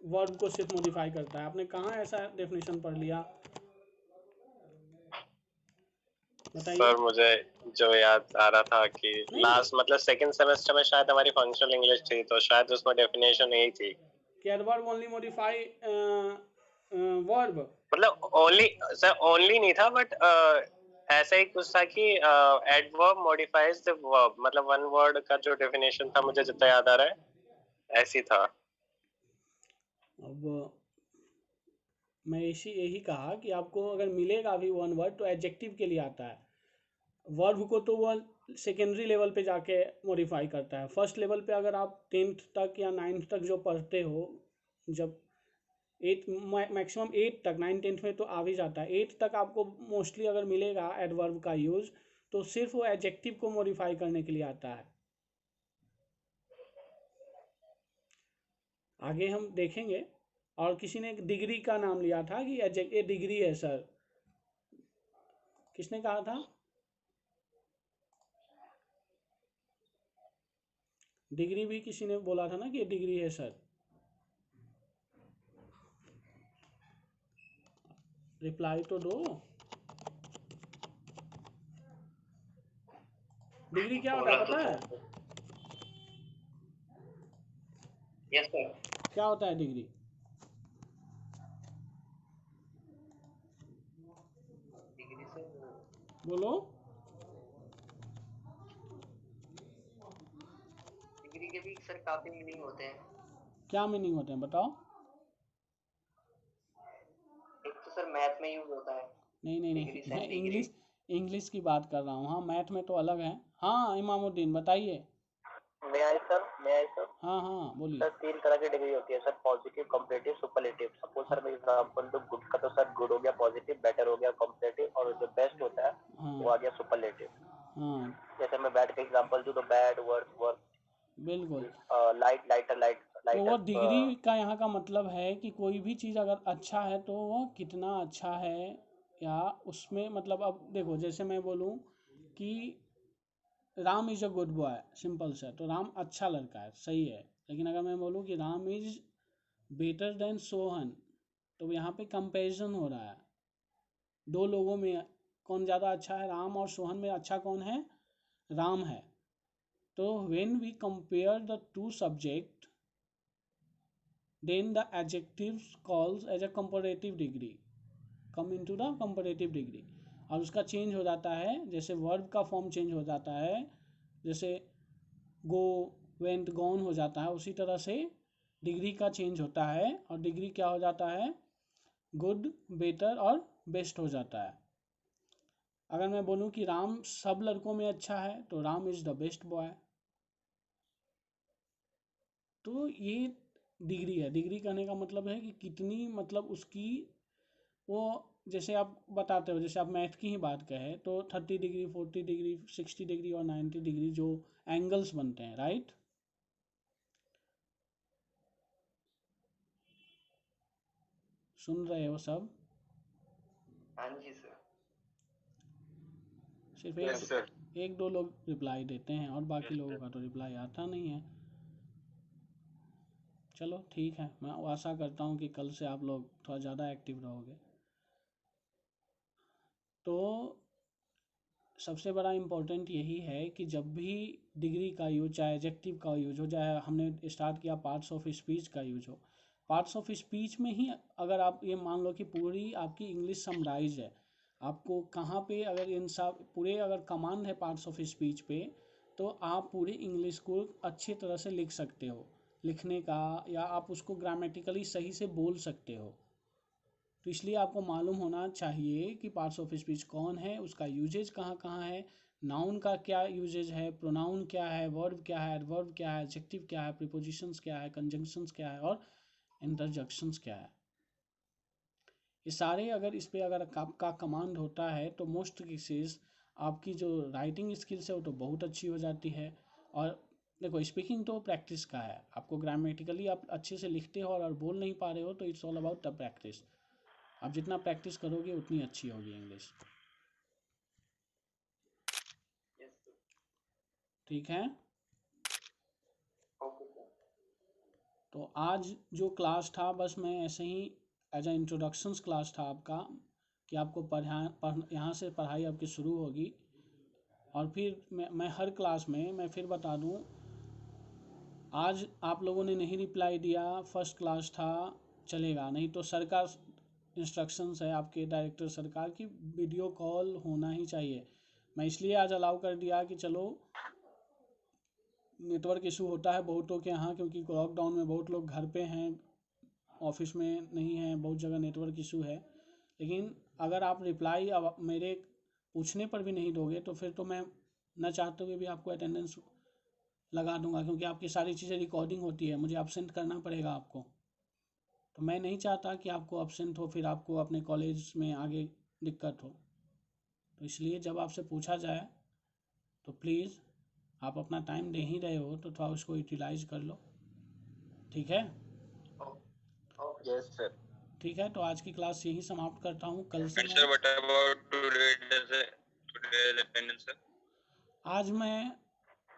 वर्ब को सिर्फ मॉडिफाई करता है? आपने कहाँ ऐसा डेफिनेशन पढ़ लिया? बताइए। सर मुझे जो याद आ रहा था कि लास्ट मतलब सेकंड सेमेस्टर में शायद हमारी फंक्शनल इंग्लिश थी, तो शायद उसमें डेफिनेशन यही थी कि एडवर्ब ओनली मॉडिफाई वर्ब। मतलब ओनली सर ओनली नहीं था बट ऐसा ही कुछ था कि एडवर्ब मॉडिफाइज द वर्ब, मतलब वन वर्ड का जो डेफिनेशन था मुझे जितना याद आ रहा है ऐसी था। अब मैं यही कहा कि आपको अगर मिलेगा भी वन वर्ड तो एडजेक्टिव के लिए आता है, वर्ब को तो वह सेकेंडरी लेवल पे जाके मॉडिफाई करता है। फर्स्ट लेवल पे अगर आप 10th तक या 9th तक जो पढ़ते हो, जब 8 मैक्सिमम 8 तक, 9 10th में तो आ भी जाता है, 8 तक आपको मोस्टली अगर मिलेगा एडवर्ब का यूज़ तो सिर्फ वो एडजेक्टिव को मॉडिफाई करने के लिए आता है। आगे हम देखेंगे। और किसी ने एक डिग्री का नाम लिया था कि ये डिग्री है सर, किसने कहा था? डिग्री भी किसी ने बोला था ना कि ये डिग्री है सर। रिप्लाई तो दो। डिग्री क्या होता है पता है? Yes sir. क्या होता है डिग्री? डिग्री से बोलो। डिग्री के भी सर काफी मीनिंग होते हैं। क्या मीनिंग होते हैं बताओ? एक तो सर मैथ में यूज होता है। नहीं नहीं नहीं, डिग्री मैं सेंटीग्रेड। इंग्लिश की बात कर रहा हूँ। हाँ मैथ में तो अलग है। हाँ इमामुद्दीन बताइए। मैं आई सर हाँ हाँ बोलिए। सर 3 तरह की डिग्री होती है sir, positive, comparative, superlative. Suppose sir मैं एग्जांपल दूं, गुड का तो सर गुड हो गया पॉजिटिव, बेटर हो गया कंपैरेटिव, और जो बेस्ट होता है वो आ गया सुपरलेटिव। हाँ जैसे मैं बैड का एग्जांपल दूं तो बैड, वर्स, बिल्कुल। लाइट, लाइटर, तो वो डिग्री का यहाँ का मतलब है कि कोई भी चीज़ अगर अच्छा है तो वह कितना अच्छा है, या उसमें मतलब अब देखो जैसे मैं बोलूँ कि Ram is a good boy, simple सा, तो राम अच्छा लड़का है, सही है। लेकिन अगर मैं बोलूँ कि Ram is better than Sohan, तो यहाँ पे कंपैरिजन हो रहा है दो लोगों में, कौन ज़्यादा अच्छा है, राम और सोहन में अच्छा कौन है? राम है। तो when we compare the two subject then the adjectives calls as a comparative degree come into the comparative degree, और उसका चेंज हो जाता है, जैसे वर्ब का फॉर्म चेंज हो जाता है, जैसे गो, वेंट, गॉन हो जाता है, उसी तरह से डिग्री का चेंज होता है और डिग्री क्या हो जाता है? गुड, बेटर और बेस्ट हो जाता है। अगर मैं बोलूँ कि राम सब लड़कों में अच्छा है तो Ram is the best boy. तो ये डिग्री है। डिग्री कहने का मतलब है कि कितनी, मतलब उसकी वो, जैसे आप बताते हो, जैसे आप मैथ की ही बात कहें तो 30 डिग्री, 40 डिग्री, 60 डिग्री और 90 डिग्री जो एंगल्स बनते हैं, राइट? सुन रहे हो सब? हाँ जी सर। सिर्फ Yes, sir. एक दो लोग रिप्लाई देते हैं और बाकी लोगों का तो रिप्लाई आता नहीं है। चलो ठीक है, मैं आशा करता हूँ कि कल से आप लोग थोड़ा ज़्यादा एक्टिव रहोगे। तो सबसे बड़ा इम्पोर्टेंट यही है कि जब भी डिग्री का यूज, चाहे एडजेक्टिव का यूज हो, चाहे हमने स्टार्ट किया पार्ट्स ऑफ स्पीच का यूज हो, पार्ट्स ऑफ स्पीच में ही अगर आप ये मान लो कि पूरी आपकी इंग्लिश समराइज है, आपको कहाँ पे अगर इन सब पूरे अगर कमांड है पार्ट्स ऑफ स्पीच पे, तो आप पूरी इंग्लिश को अच्छी तरह से लिख सकते हो, लिखने का, या आप उसको ग्रामेटिकली सही से बोल सकते हो। तो इसलिए आपको मालूम होना चाहिए कि पार्ट्स ऑफ स्पीच कौन है, उसका यूजेज कहाँ कहाँ है, नाउन का क्या यूजेज है, प्रोनाउन क्या है, वर्ब क्या है, एडवर्ब क्या है, एडजेक्टिव क्या है, प्रीपोजिशंस क्या है, कंजंक्शंस क्या है और इंटरजेक्शंस क्या है। ये सारे अगर इस पे अगर आपका कमांड होता है तो मोस्ट केसेस आपकी जो राइटिंग स्किल्स है वो तो बहुत अच्छी हो जाती है। और देखो स्पीकिंग तो प्रैक्टिस का है, आपको ग्रामेटिकली आप अच्छे से लिखते हो और बोल नहीं पा रहे हो तो it's all about the practice. आप जितना प्रैक्टिस करोगे उतनी अच्छी होगी इंग्लिश। ठीक है। तो आज जो क्लास था बस मैं ऐसे ही एज ए इंट्रोडक्शंस क्लास था आपका, कि आपको यहाँ से पढ़ाई आपकी शुरू होगी। और फिर मैं हर क्लास में, मैं फिर बता दूँ, आज आप लोगों ने नहीं रिप्लाई दिया, फर्स्ट क्लास था, चलेगा, नहीं तो सर का इंस्ट्रक्शंस है आपके डायरेक्टर सरकार की वीडियो कॉल होना ही चाहिए। मैं इसलिए आज अलाउ कर दिया कि चलो नेटवर्क इशू होता है बहुतों के यहाँ, क्योंकि लॉकडाउन में बहुत लोग घर पे हैं, ऑफिस में नहीं हैं, बहुत जगह नेटवर्क इशू है। लेकिन अगर आप रिप्लाई अब मेरे पूछने पर भी नहीं दोगे तो फिर तो मैं न चाहते हुए भी आपको अटेंडेंस लगा दूंगा, क्योंकि आपकी सारी चीज़ें रिकॉर्डिंग होती है, मुझे अब्सेंट करना पड़ेगा आपको। तो मैं नहीं चाहता कि आपको अब्सेंट हो, फिर आपको अपने कॉलेज में आगे दिक्कत हो। तो इसलिए जब आपसे पूछा जाए तो प्लीज़ आप अपना टाइम दे ही रहे हो तो थोड़ा उसको यूटिलाइज कर लो, ठीक है? Yes sir. ठीक है, तो आज की क्लास यही समाप्त करता हूँ। कल से sir, what about today's attendance sir? आज मैं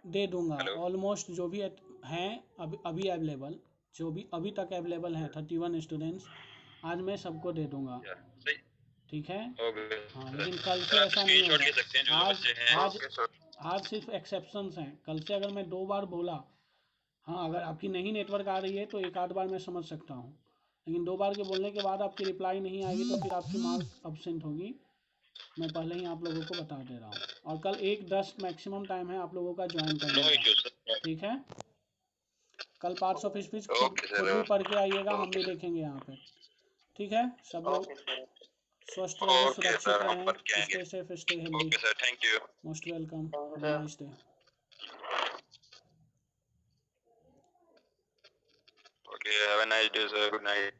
दे दूंगा ऑलमोस्ट जो भी हैं अभी अवेलेबल, जो भी अभी तक अवेलेबल हैं 31 स्टूडेंट्स, आज मैं सबको दे दूंगा, ठीक है? हाँ, लेकिन कल से ऐसा नहीं होगा। आज सिर्फ एक्सेप्शंस हैं। कल से अगर मैं 2 बार बोला, हाँ अगर आपकी नहीं नेटवर्क आ रही है तो 1 आध बार मैं समझ सकता हूँ, लेकिन 2 बार के बोलने के बाद आपकी रिप्लाई नहीं आएगी तो फिर आपकी मार्क अब्सेंट होगी। मैं पहले ही आप लोगों को बता दे रहा हूँ। और कल 1:10 मैक्सिमम टाइम है आप लोगों का ज्वाइन करने का, ठीक है? कल पार्ट्स ऑफ स्पीच खुद भी पढ़ के आइएगा, हम भी देखेंगे यहाँ पे, ठीक है? सब लोग स्वस्थ रहें, सुरक्षित रहें, stay safe, stay healthy. Okay sir, thank you. Most welcome, have a nice day. Okay, have a nice day sir, good night.